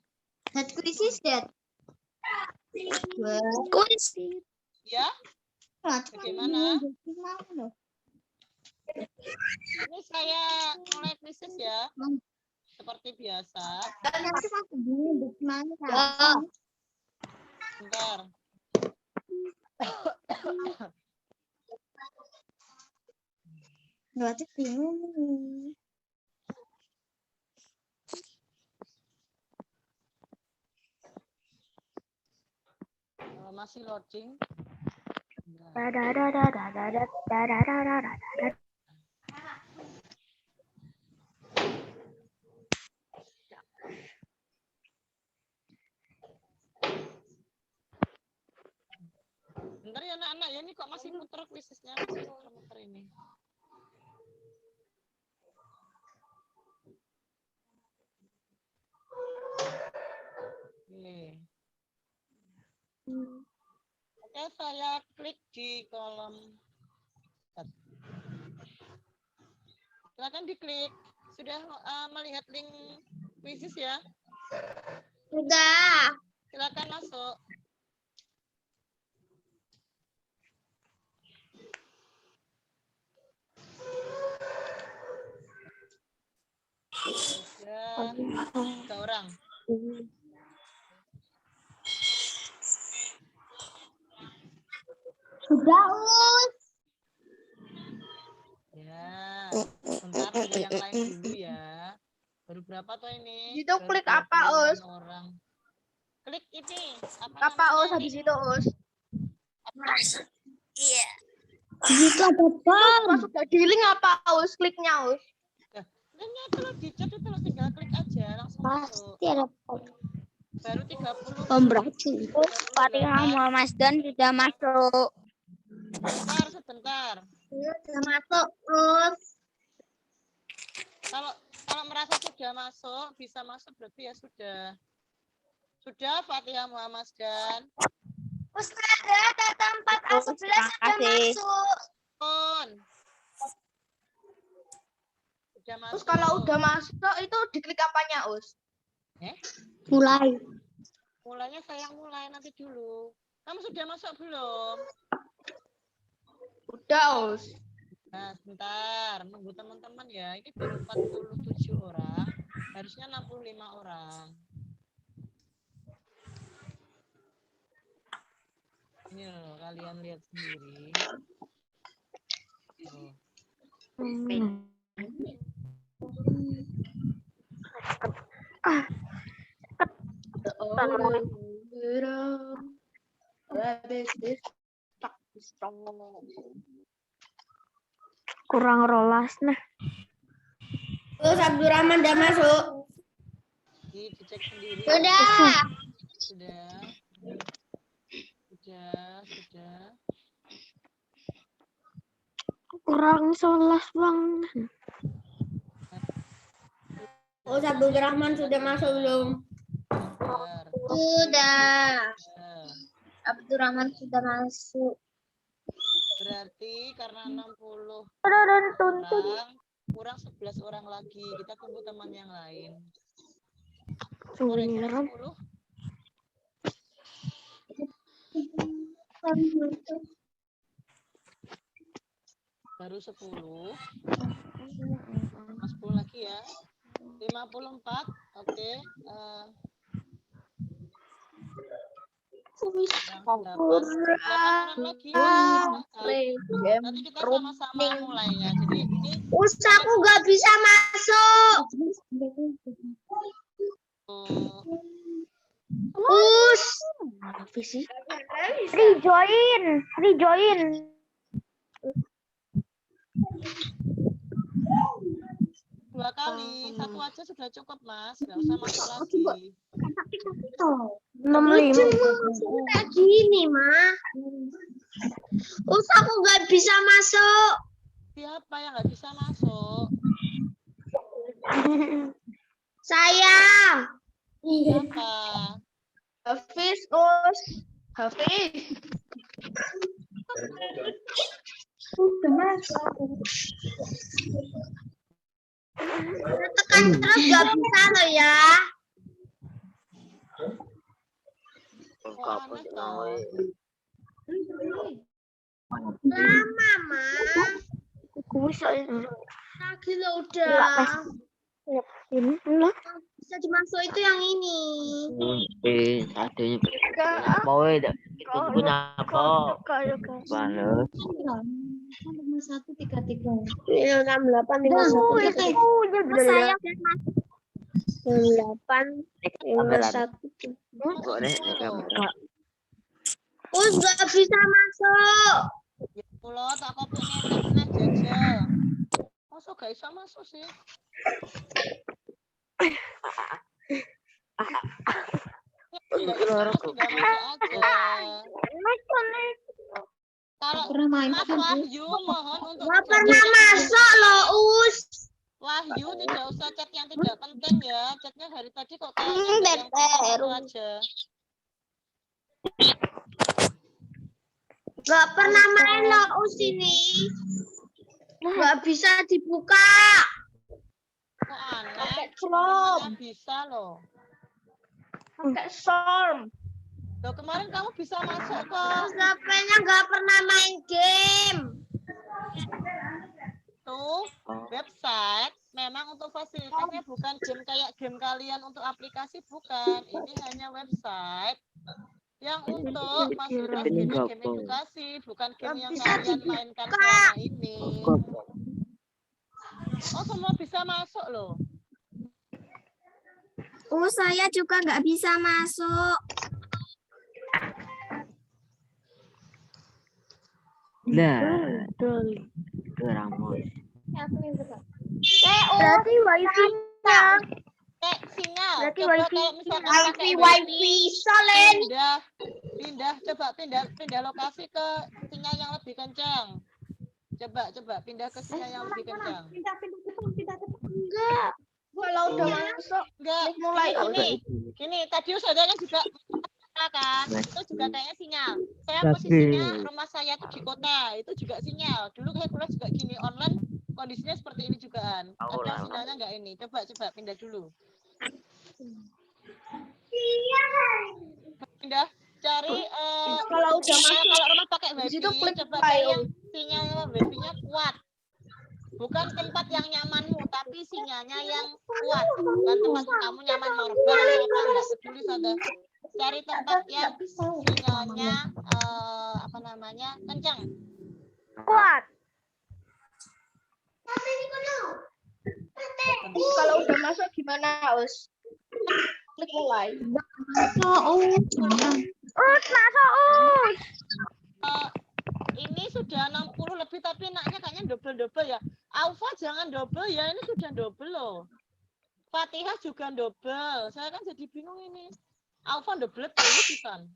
That quizzes that. Ya, bagaimana? Ini saya mulai kuisis ya. Seperti biasa. Sebentar. Berarti bingung. Masih loading. Bentar ya anak-anak ya, ini kok masih muter kuisisnya, masih muter-muter ini. Oke, saya klik di kolom chat. Silakan diklik. Sudah melihat link kuisis ya? Sudah. Silakan masuk. Ya, 3 orang. Sudah, Us. Ya, sebentar dulu yang lain dulu ya. Baru berapa tuh ini? Itu Baru klik apa, 26 Us? orang. Klik ini. Apa Us namanya? habis itu, Us? Iya. Itu ada bom. Masuk di link apa, Us? Kliknya, Us. Linknya itu loh, di chat itu loh, tinggal klik aja langsung masuk. Pasti ada bom. Baru 30. Bom beracun. Fatihah Muhammad dan sudah masuk. Sebentar. Sudah masuk, Us. Kalau merasa sudah masuk, bisa masuk berarti ya sudah. Sudah, Fatihah Muhammad dan Ustazah, data 4A11 sudah masuk. Sudah masuk. Us, kalau udah masuk itu diklik apanya, Us? Mulai. Mulainya saya mulai nanti dulu. Kamu sudah masuk belum? Udah, Us. Nah, sebentar. Nunggu teman-teman ya. Ini baru 47 orang. Harusnya 65 orang. Ini loh, kalian lihat sendiri. Oh. Kurang rolas nah. Terus Abdurrahman udah masuk. Dicek sendiri. Sudah. Sudah. Kurang rolas bang. Terus Abdurrahman sudah masuk belum? Bentar. Sudah. Nah, Abdurrahman sudah masuk. berarti karena 60 Orang orang kurang 11 orang lagi. Kita tunggu teman yang lain. Kira-kira 10. Baru 10. Mas 10 lagi ya. 54. Oke. Dapat 8 orang lagi. Nanti kita sama-sama mulainya. Jadi ini Aku nggak bisa masuk. Rejoin. 2 kali, 1 aja sudah cukup Mas, nggak usah masuk lagi. 65 kayak gini, Ma. Aku nggak bisa masuk. Siapa yang nggak bisa masuk? Saya. Siapa? Hafiz, Hafiz. Tekan terus nggak bisa loh ya. Kok aneh toh? Lama, Ma. Lagi lo udah. Bisa dimasuk itu yang ini. Mau ikut punya kok. Balas. 6851. Saya 6851. Boleh kamera. Nggak bisa masuk. Ya Allah, tak kopi ini jajal. Masuk gak bisa masuk sih? Nggak masuk aja. Kalau Mas Wahyu mohon untuk Nggak pernah masuk loh, Wahyu tidak usah chat yang tidak penting ya. Chatnya hari tadi kok kayaknya nggak yang penting itu aja. Nggak pernah main loh, ini. Nggak bisa dibuka. Kok aneh? Chrome. Namanya bisa loh. Pakai Storm. Loh kemarin kamu bisa masuk kok. HP-nya nggak pernah main game. Tuh, website memang untuk fasilitasnya bukan game kayak game kalian untuk aplikasi, bukan. Ini hanya website yang untuk fasilitas game edukasi, bukan game yang kalian mainkan selama ini. Oh, semua bisa masuk loh. Saya juga nggak bisa masuk. Nah, rambut. Berarti wifi-nya. Sinyal. Berarti Coba wifi. kalau misalkan pakai Wifi solen. pindah lokasi ke sinyal yang lebih kencang. Coba pindah ke sinyal yang lebih kencang. Enggak. Kalau udah masuk. Enggak. Mulai. Gini, tadi saudara juga kan, itu juga kayaknya sinyal. Saya posisinya rumah saya itu di kota, itu juga sinyal. Dulu saya kuliah juga gini online, kondisinya seperti ini juga. Ada sinyalnya enggak ini? Coba pindah dulu. Pindah, cari Kalau udah masuk. kalau rumah pakai wifi, Situ klik coba file. yang sinyal wifi-nya kuat. Bukan tempat yang nyamanmu, tapi sinyalnya yang kuat. Bukan tempat kamu nyaman normal apa enggak peduli saudara. Cari tempat yang sinyalnya kencang. Kuat. Kalau udah masuk gimana, Us? Klik mulai. Masuk. Ini sudah 60 lebih, tapi enaknya kayaknya double ya. Alfa jangan double ya, ini sudah double loh. Fatihah juga double. Saya kan jadi bingung ini. Alfa double terus kan.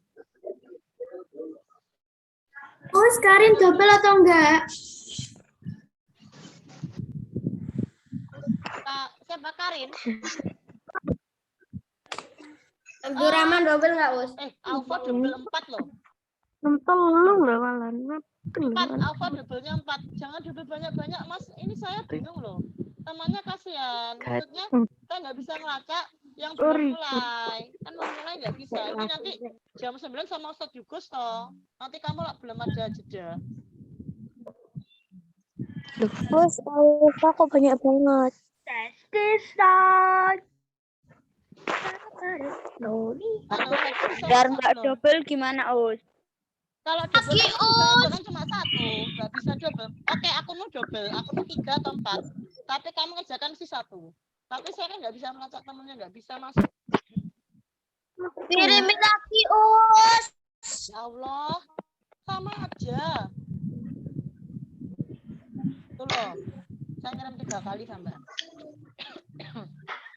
Karin double atau enggak? Siapa Karin? Abdurrahman double nggak, Us? Alfa double 4 loh. Tolong lah malan. 4, Alfa double-nya 4. Jangan double banyak-banyak, Mas. Ini saya bingung loh. Temannya kasihan. Maksudnya kita nggak bisa ngelacak yang belum mulai. Kan mau mulai nggak bisa. Ini nanti jam 9 sama Ustadz Yugos toh. Nanti kamu lah belum ada jeda. Terus Alfa kok banyak banget. Tes. Biar nggak double gimana, Us? Kalau double kan cuma satu, nggak bisa double. Oke, aku mau double, aku mau 3 atau 4. Tapi kamu ngerjakan si 1. Tapi saya kan nggak bisa melacak temennya, nggak bisa masuk. Kirimin lagi, Us. Ya Allah, sama aja. Tuh loh, saya ngirim 3 kali sampai.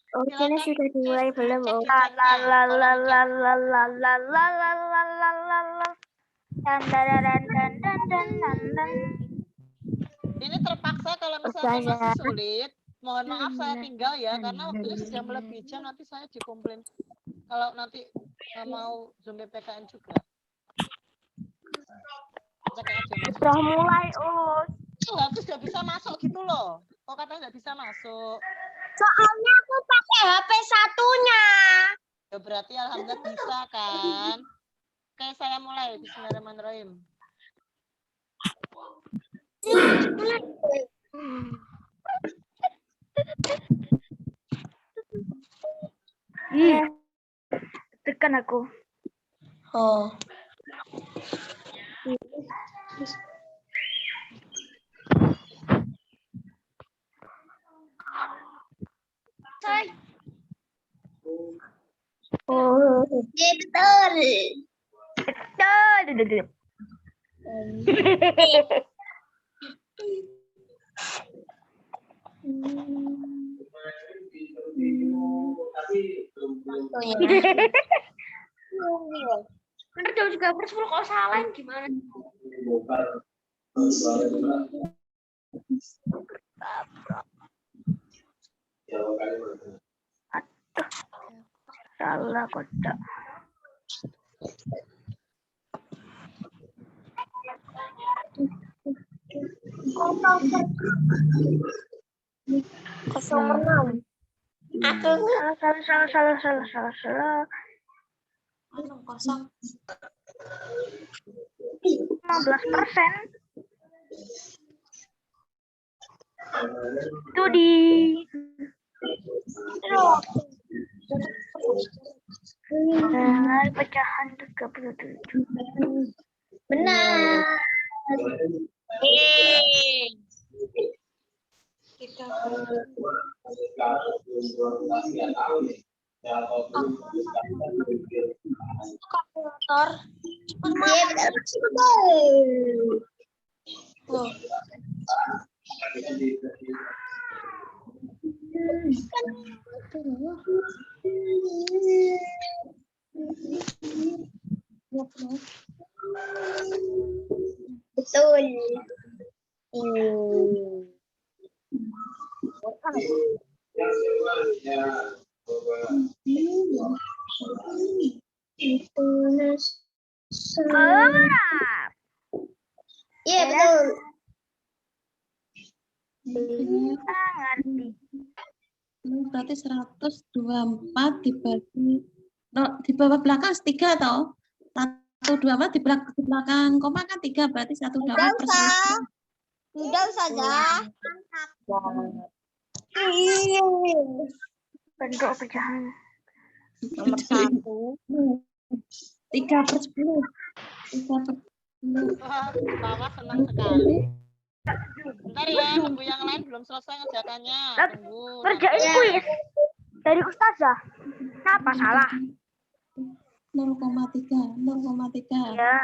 Oke, sudah dimulai belum? Cek di La chatnya. la la la Tolong la la la la la la la la la. Dan dan dan dan dan dan dan dan. Ini terpaksa kalau misalnya masih sulit, mohon maaf saya tinggal ya, karena waktunya sudah melebihi jam, nanti saya dikomplain. Kalau nanti mau Zoom PPKN juga. Cek aja Mas. Sudah mulai, Us. Habis nggak bisa masuk gitu loh. Kok katanya nggak bisa masuk? Soalnya aku pakai HP satunya. Ya berarti alhamdulillah bisa kan? Oke, saya mulai. Bismillahirrahmanirrahim. Tekan aku. Oh. Oh, Ya, betul. betul. Nanti jam 13 kalau salah gimana? Salah kotak. Kosong. Aku Salah. kosong. 15%. Studi. Dengan pecahan 37. Benar. Kalkulator. Iya, betul. Oh. Betul. Iya, betul. Ngerti. Berarti 124 dibagi di bawah belakang 3 atau 124 di belakang koma kan 3 berarti 124 per 1000. Udah saja. Bentuk pecahan. Nomor 1. 3 per 10. 3 per 10. Wah, Mama senang sekali. Bentar ya, tunggu yang lain belum selesai ngerjakannya. Tunggu. Kerjain kuis dari Ustazah. Kenapa salah? 0,3. Ya.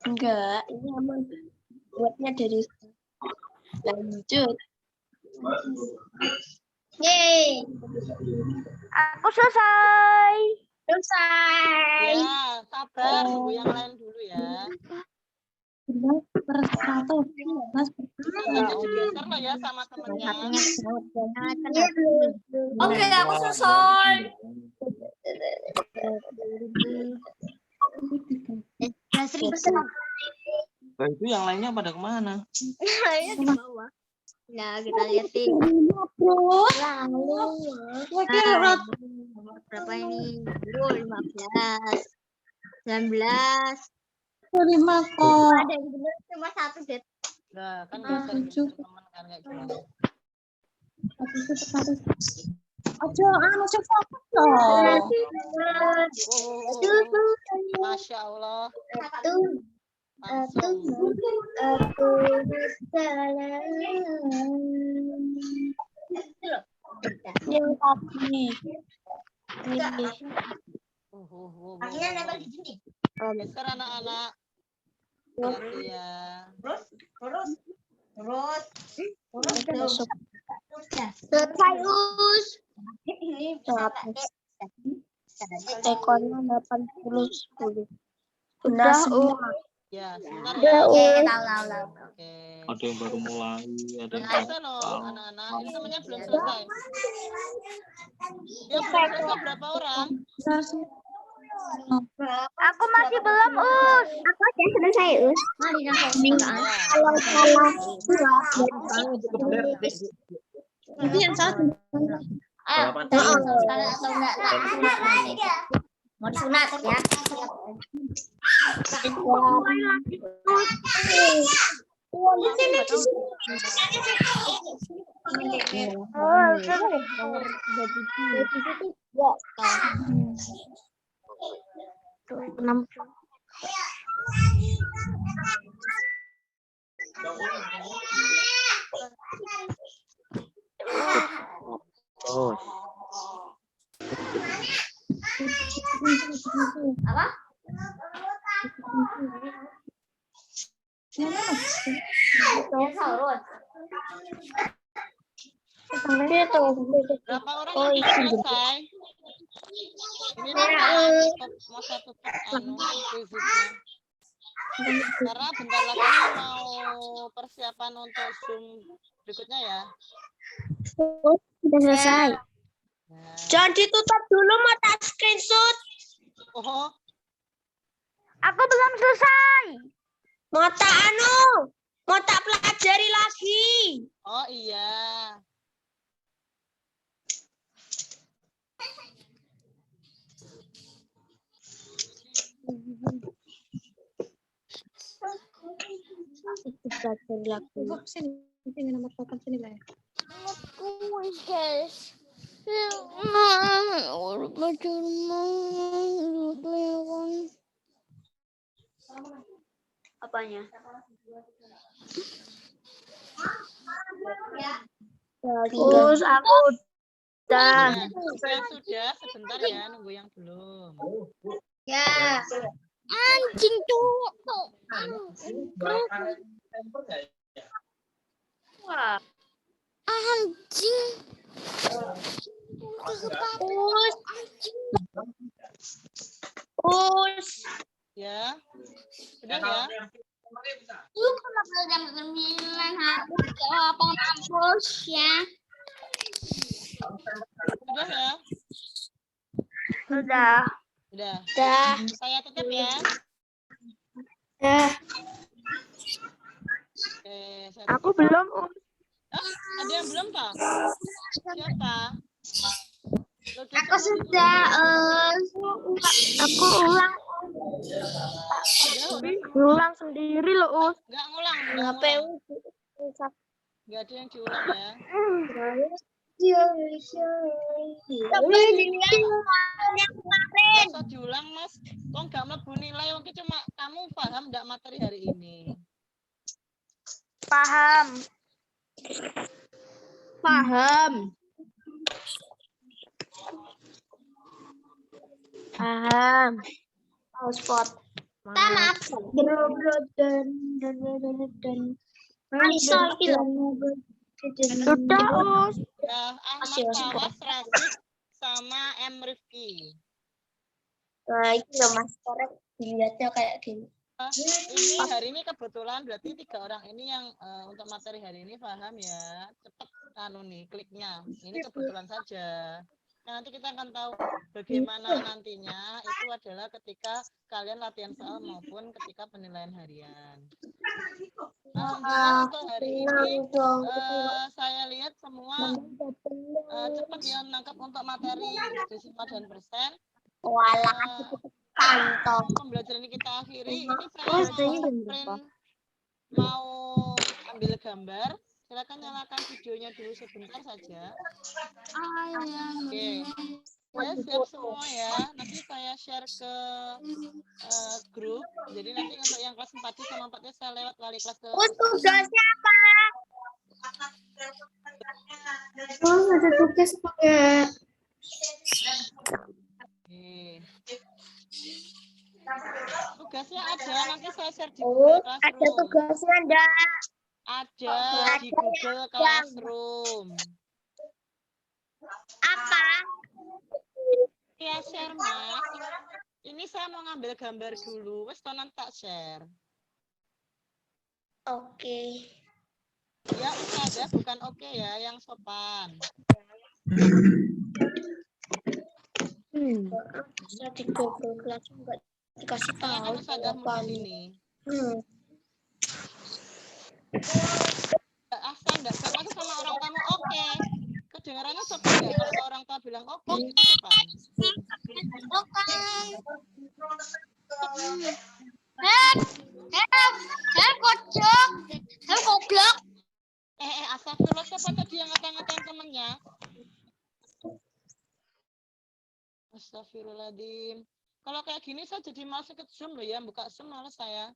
Enggak, ini emang buatnya dari lanjut. Yeay, Aku selesai. selesai. Ya, sabar. Tunggu yang lain dulu ya. 11 per 100. 11 per 100. Nanti digeser lah ya sama temennya. Oke, aku selesai. Nah, itu yang lainnya pada kemana? Ayo di bawah. Nah, kita lihat sih. Berapa ini? 15, 19. 5 kok. Ada yang benar cuma 1 det. Nah, kan nggak sering teman kan kayak gini. Ojo, fokus dong. Masya Allah. Langsung. Yang tadi. Geser anak-anak. Hati ya. Selesai, Us. Ekornya 80 10. Sudah, Ya, sebentar Udah, ya. Tahu. Oke. Ada yang baru mulai, ada yang Selesai loh anak-anak. Ini temannya belum selesai. Ya, belum selesai berapa orang? Aku masih belum, Us. Aku aja selesai, Us. Kalau salah Itu yang satu. Mau disunat ya. Terus. Apa? Dinosaurus. Berapa orang yang sudah selesai? Ini mau saya tutup quiznya. Karena bentar lagi mau persiapan untuk Zoom berikutnya ya. Sudah selesai. Nah. Jangan ditutup dulu, mau tak screenshot. Oh, Aku belum selesai. Mau tak pelajari lagi. oh iya. Sini nomor papan sini lah. Apanya? Terus aku udah. Yang sudah sebentar ya, nunggu yang belum. Ya. Anjing tuh. Wah, Anjing. Us. Ya, sudah ya. Lu kenapa jam 9 harus jawab mampus ya? Sudah ya. Sudah. Sudah. Dah. Saya tutup ya. Dah. Oke, saya Aku tutup. belum, Us. Ada yang belum Pak? Siapa? Aku sudah. Aku ulang. Ulang sendiri loh, Us. Enggak ngulang. Enggak ada yang diulang ya. Masa diulang Mas? Kok enggak mlebu nilai? Mungkin cuma kamu paham enggak materi hari ini? Paham. Paham. Tahu spot. Tamat. Sudah, Us. Ya, Ahmad Tawas Rasid sama M Rifki. Nah, itu loh Mas, korek dilihatnya kayak gini. Ini hari ini kebetulan berarti 3 orang ini yang untuk materi hari ini paham ya. Cepet nih kliknya. Ini kebetulan saja. Nah, nanti kita akan tahu bagaimana nantinya itu adalah ketika kalian latihan soal maupun ketika penilaian harian. Alhamdulillah untuk hari ini saya lihat semua cepat ya menangkap untuk materi Jessica dan persen. Pembelajaran ini kita akhiri. Ini saya mau print, mau mengambil gambar, silakan nyalakan videonya dulu sebentar saja. Oke. Saya siap semua ya. Nanti saya share ke grup. Jadi nanti untuk yang kelas 4D sama 4D saya lewat wali kelas ke. Tugasnya apa? Oh, ada tugas enggak? Oke. Tugasnya ada, nanti saya share di Google Classroom. Ada tugasnya enggak? Ada di Google Classroom. Apa? Ya share Mas. Ini saya mau ngambil gambar dulu. Wes nanti tak share. Oke. Ya Ustazah bukan oke ya, yang sopan. Bisa di Google Classroom enggak dikasih Saya kan tahu Ustazah mau di sini. Asal enggak masuk sama orang tamu oke. Kedengarannya sopan enggak? Kalau orang tua bilang oke, itu sopan. Kocok. Goblok. Astagfirullah, siapa tadi yang ngata-ngatain temennya? Astagfirullahaladzim. Kalau kayak gini saya jadi malas ke Zoom loh ya, buka Zoom malas saya.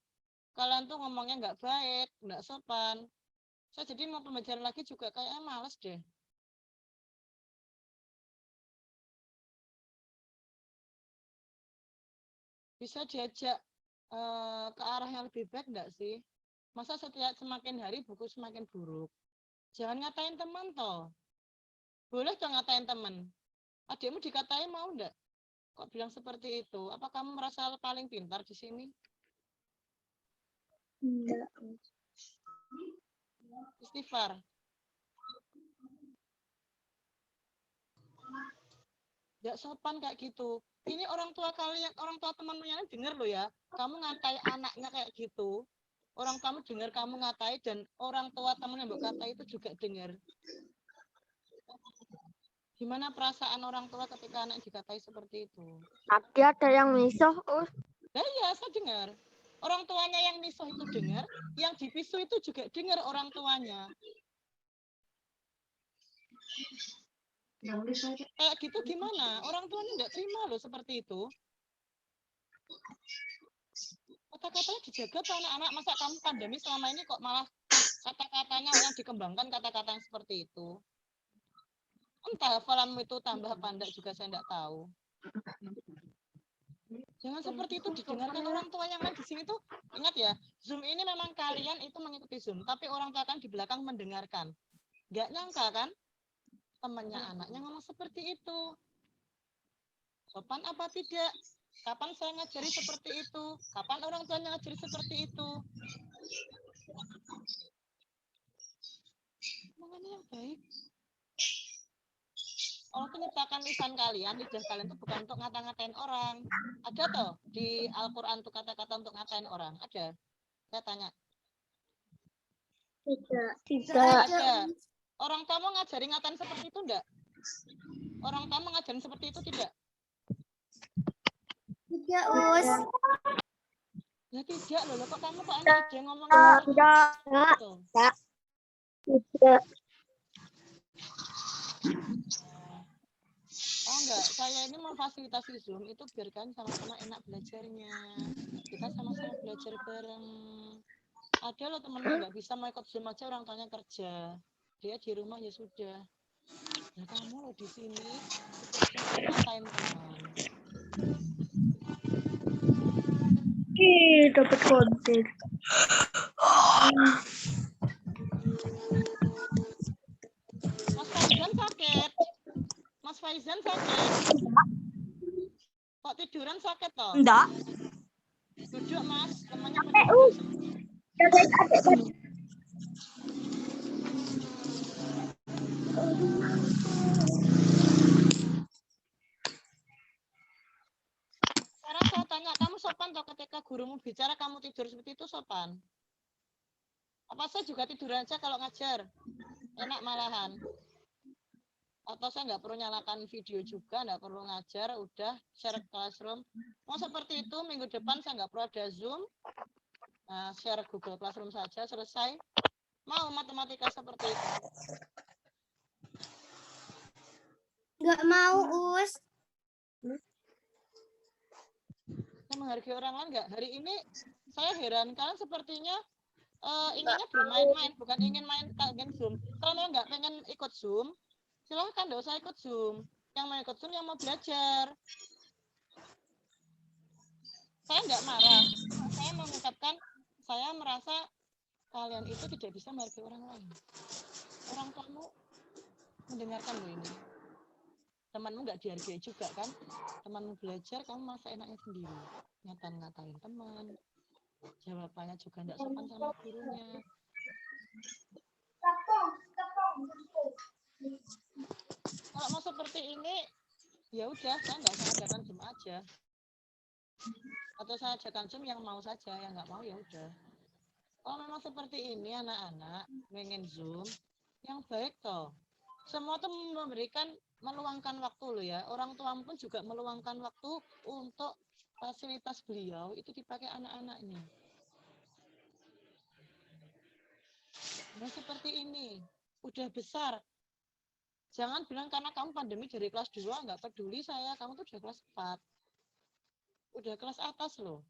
Kalian tuh ngomongnya nggak baik, nggak sopan. Saya jadi mau pembelajaran lagi juga kayaknya malas deh. Bisa diajak ke arah yang lebih baik nggak sih? Masa semakin hari buku semakin buruk? Jangan ngatain teman toh. Boleh toh ngatain teman. Adikmu dikatain mau enggak? Kok bilang seperti itu? Apa kamu merasa paling pintar di sini? Enggak. Istighfar. Enggak sopan kayak gitu. Ini orang tua kalian, orang tua temanmu yang dengar lo ya. Kamu ngatai anaknya kayak gitu. Orang kamu dengar kamu ngatai dan orang tua teman yang mbok katai itu juga dengar. Gimana perasaan orang tua ketika anak dikatai seperti itu? Tadi ada yang misuh, Nah iya, saya dengar. Orang tuanya yang misuh itu dengar, yang dipisu itu juga dengar orang tuanya. Kayak gitu gimana? Orang tuanya nggak terima loh seperti itu. Kata-katanya dijaga tuh anak-anak. Masa kamu pandemi selama ini kok malah kata-katanya yang dikembangkan kata-kata yang seperti itu? Entah hafalanmu itu tambah pandai juga saya nggak tahu. Jangan seperti itu didengarkan orang tua yang lain di sini tuh. Ingat ya, Zoom ini memang kalian itu mengikuti Zoom, tapi orang tua kan di belakang mendengarkan. Nggak nyangka kan? Temannya anaknya ngomong seperti itu. Sopan apa tidak? Kapan saya ngajari seperti itu? Kapan orang tuanya ngajari seperti itu? Omongannya yang baik. Allah tuh nyiptakan lisan kalian, lidah kalian tuh bukan untuk ngata-ngatain orang. Ada toh di Al-Quran tuh kata-kata untuk ngatain orang? Ada? Saya tanya. Tidak. Ada. Orang kamu ngajarin ngatain seperti itu enggak? Orang kamu ngajarin seperti itu tidak? Tidak, Us. Ya tidak loh, kok kamu kok enak aja ngomong gitu? Tidak. Oh enggak, saya ini memfasilitasi Zoom itu biar kalian sama-sama enak belajarnya. Kita sama-sama belajar bareng. Ada loh temennya nggak bisa mau ikut Zoom aja orang tuanya kerja. Dia di rumah ya sudah. Nah kamu loh di sini ngatain teman. Dapat konten. Mas Faizan sakit. Mas Faizan sakit. Kok tiduran sakit toh? Enggak. Duduk Mas, temannya duduk. Sekarang saya tanya, kamu sopan toh ketika gurumu bicara kamu tidur seperti itu sopan? Apa saya juga tidur aja kalau ngajar? Enak malahan. Atau saya nggak perlu nyalakan video juga, nggak perlu ngajar, udah share Classroom. Mau seperti itu, minggu depan saya nggak perlu ada Zoom. Nah, share Google Classroom saja, selesai. Mau matematika seperti itu? Nggak mau, Us. Saya menghargai orang lain nggak? Hari ini saya heran, kalian sepertinya inginnya bermain-main, bukan ingin main kalian Zoom. Kalau yang nggak pengen ikut Zoom, silahkan nggak usah ikut Zoom. Yang mau ikut Zoom yang mau belajar. Saya nggak marah. Saya mengungkapkan, saya merasa kalian itu tidak bisa menghargai orang lain. Orang tuamu mendengarkan loh ini. Temanmu nggak dihargai juga kan? Temanmu belajar, kamu masa enaknya sendiri. Ngatain teman. Jawabannya juga nggak sopan sama gurunya. Kalau mau seperti ini, ya udah, saya nggak usah adakan Zoom aja. Atau saya adakan Zoom yang mau saja, yang nggak mau ya udah. Kalau memang seperti ini anak-anak pengen Zoom, yang baik toh. Semua tuh meluangkan waktu loh ya. Orang tua pun juga meluangkan waktu untuk fasilitas beliau itu dipakai anak-anaknya. Nah seperti ini, udah besar. Jangan bilang karena kamu pandemi dari kelas 2 nggak peduli saya, kamu tuh udah kelas 4. Udah kelas atas loh.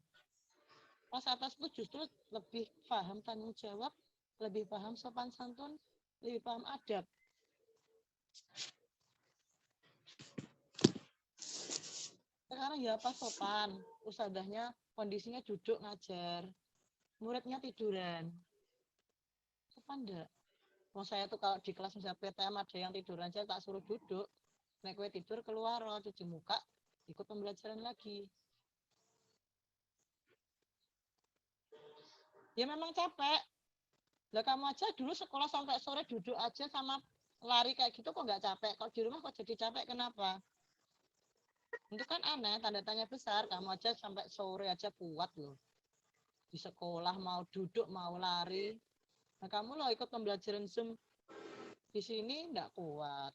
Kelas atas itu justru lebih paham tanggung jawab, lebih paham sopan santun, lebih paham adab. Sekarang ya apa sopan, ustadzahnya kondisinya duduk ngajar, muridnya tiduran. Sopan enggak? Mau saya tuh kalau di kelas misalnya PTM ada yang tiduran aja tak suruh duduk, naik kue tidur keluar, cuci muka, ikut pembelajaran lagi. Ya memang capek. Lah kamu aja dulu sekolah sampai sore duduk aja sama lari kayak gitu kok nggak capek? Kalau di rumah kok jadi capek kenapa? Itu kan aneh, tanda tanya besar. Kamu aja sampai sore aja kuat loh. Di sekolah mau duduk, mau lari. Nah kamu loh ikut pembelajaran Zoom di sini nggak kuat.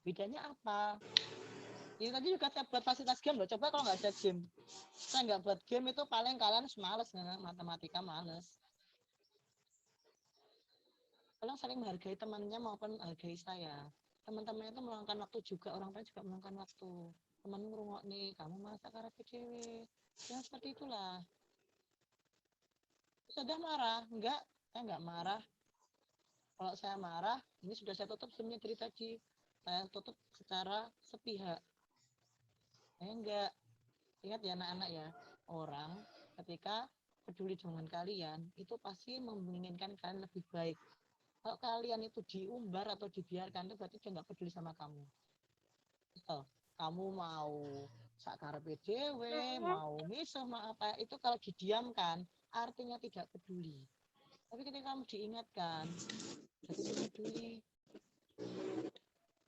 Bedanya apa? Ini tadi juga saya buat fasilitas game loh. Coba kalau nggak ada game. Saya nggak buat game itu paling kalian males, matematika males. Kalian saling menghargai temannya maupun menghargai saya. Teman-teman itu meluangkan waktu juga, orang lain juga meluangkan waktu. Teman ngerungok nih, kamu masak karena PDW. Ya seperti itulah. Sudah marah? Enggak, saya enggak marah. Kalau saya marah, ini sudah saya tutup Zoom-nya dari tadi. Saya tutup secara sepihak. Saya enggak. Ingat ya anak-anak ya, orang ketika peduli dengan kalian, itu pasti menginginkan kalian lebih baik. Kalau kalian itu diumbar atau dibiarkan, itu berarti dia nggak peduli sama kamu. Gitu. Kamu mau sakar PDW, mau misuh, mau apa, itu kalau didiamkan, artinya tidak peduli. Tapi ketika kamu diingatkan, jadi peduli.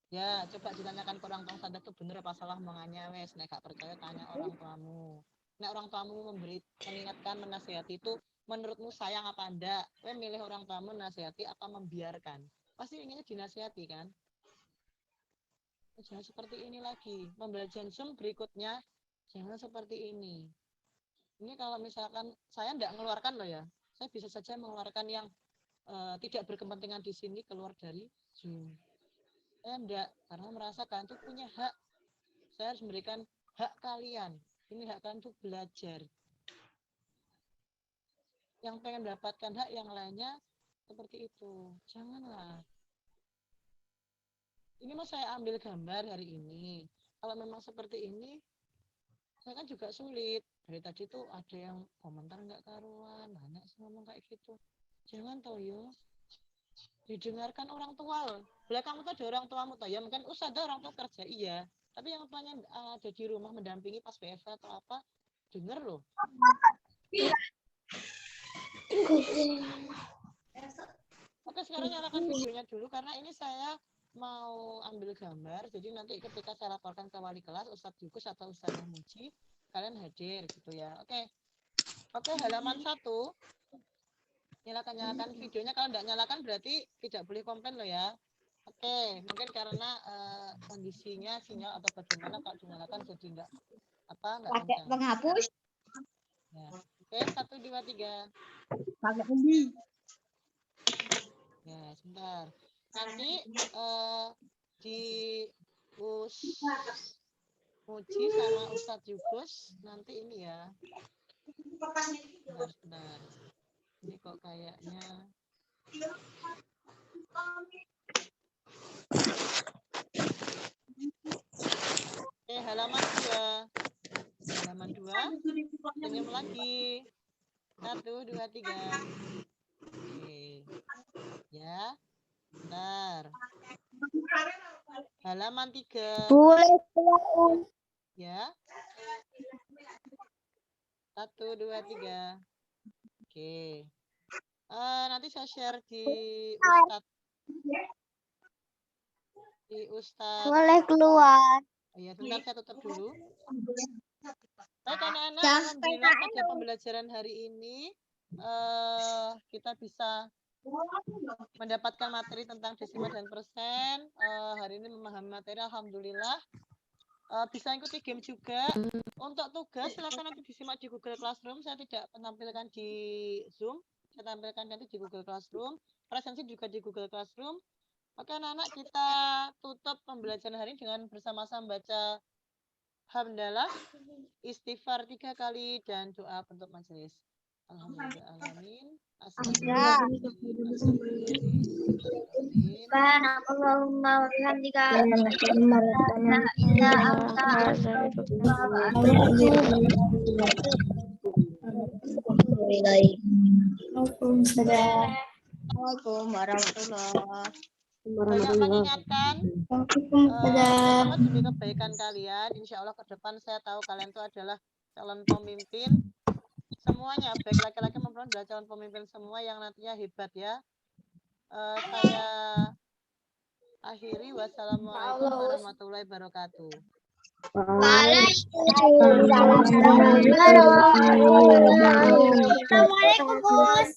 Ya, coba ditanyakan ke orang tua sadar itu bener apa salah menganya wes. Nek gak percaya tanya orang tuamu. Nek orang tuamu mengingatkan, menasihati itu menurutmu sayang apa enggak? Kowe milih orang tuamu nasihati apa membiarkan? Pasti inginnya dinasihati kan? Jangan seperti ini lagi. Pembelajaran Zoom berikutnya jangan seperti ini. Ini kalau misalkan saya enggak mengeluarkan loh ya. Saya bisa saja mengeluarkan yang tidak berkepentingan di sini keluar dari Zoom. Saya enggak, karena merasa kalian tuh punya hak. Saya harus memberikan hak kalian. Ini hak kalian untuk belajar. Yang pengen mendapatkan hak yang lainnya seperti itu. Janganlah. Ini mau saya ambil gambar hari ini. Kalau memang seperti ini, saya kan juga sulit. Dari tadi tuh ada yang komentar nggak karuan, banyak sih ngomong kayak gitu. Jangan toh yo. Didengarkan orang tua loh. Belakang tuh ada orang tuamu toh ya, mungkin ada orang tua kerja iya. Tapi yang tuanya ada di rumah mendampingi pas WFH atau apa, denger loh. Oke, sekarang nyalakan videonya dulu karena ini saya mau ambil gambar. Jadi nanti ketika saya laporkan ke wali kelas, Ustadz Yukus atau Ustadz Muji, kalian hadir gitu ya. Oke, halaman 1. Nyalakan videonya. Kalau tidak nyalakan berarti tidak boleh komplain loh ya. Oke, mungkin karena kondisinya sinyal atau bagaimana kalau dinyalakan jadi enggak Pakai penghapus. Ya. Oke, 1, 2, 3. Pakai undi. Ya, sebentar. Nanti di Muji sama Ustadz Yubus nanti ini ya. Benar. Ini kok kayaknya. Oke, halaman 2. Halaman 2. Senyum lagi. 1, 2, 3. Oke. Ya. Bentar. Halaman 3. Boleh. Ya. 1, 2, 3. Oke. Nanti saya share di Ustadz. Boleh keluar. Oh ya, bentar saya tutup dulu. Baik anak-anak, alhamdulillah pada pembelajaran hari ini kita bisa mendapatkan materi tentang desimal dan persen. Hari ini memahami materi, alhamdulillah. Bisa ikuti game juga. Untuk tugas silakan nanti disimak di Google Classroom. Saya tidak menampilkan di Zoom. Saya tampilkan nanti di Google Classroom. Presensi juga di Google Classroom. Oke anak-anak, kita tutup pembelajaran hari ini dengan bersama-sama baca hamdalah, istighfar 3 kali, dan doa penutup majelis. Alhamdulillahirrahmanirrahim. Allahumma wa bihamdika. Assalamualaikum warahmatullahi Banyak mengingatkan terutama demi kebaikan kalian. Insya Allah ke depan saya tahu kalian itu adalah calon pemimpin semuanya, baik laki-laki maupun adalah calon pemimpin semua yang nantinya hebat ya. Saya akhiri, wassalamualaikum warahmatullahi wabarakatuh. Assalamualaikum Bos.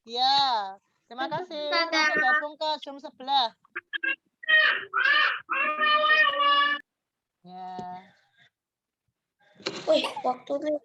Ya, terima kasih. Nanti gabung ke Zoom sebelah. Ya. Wih, waktunya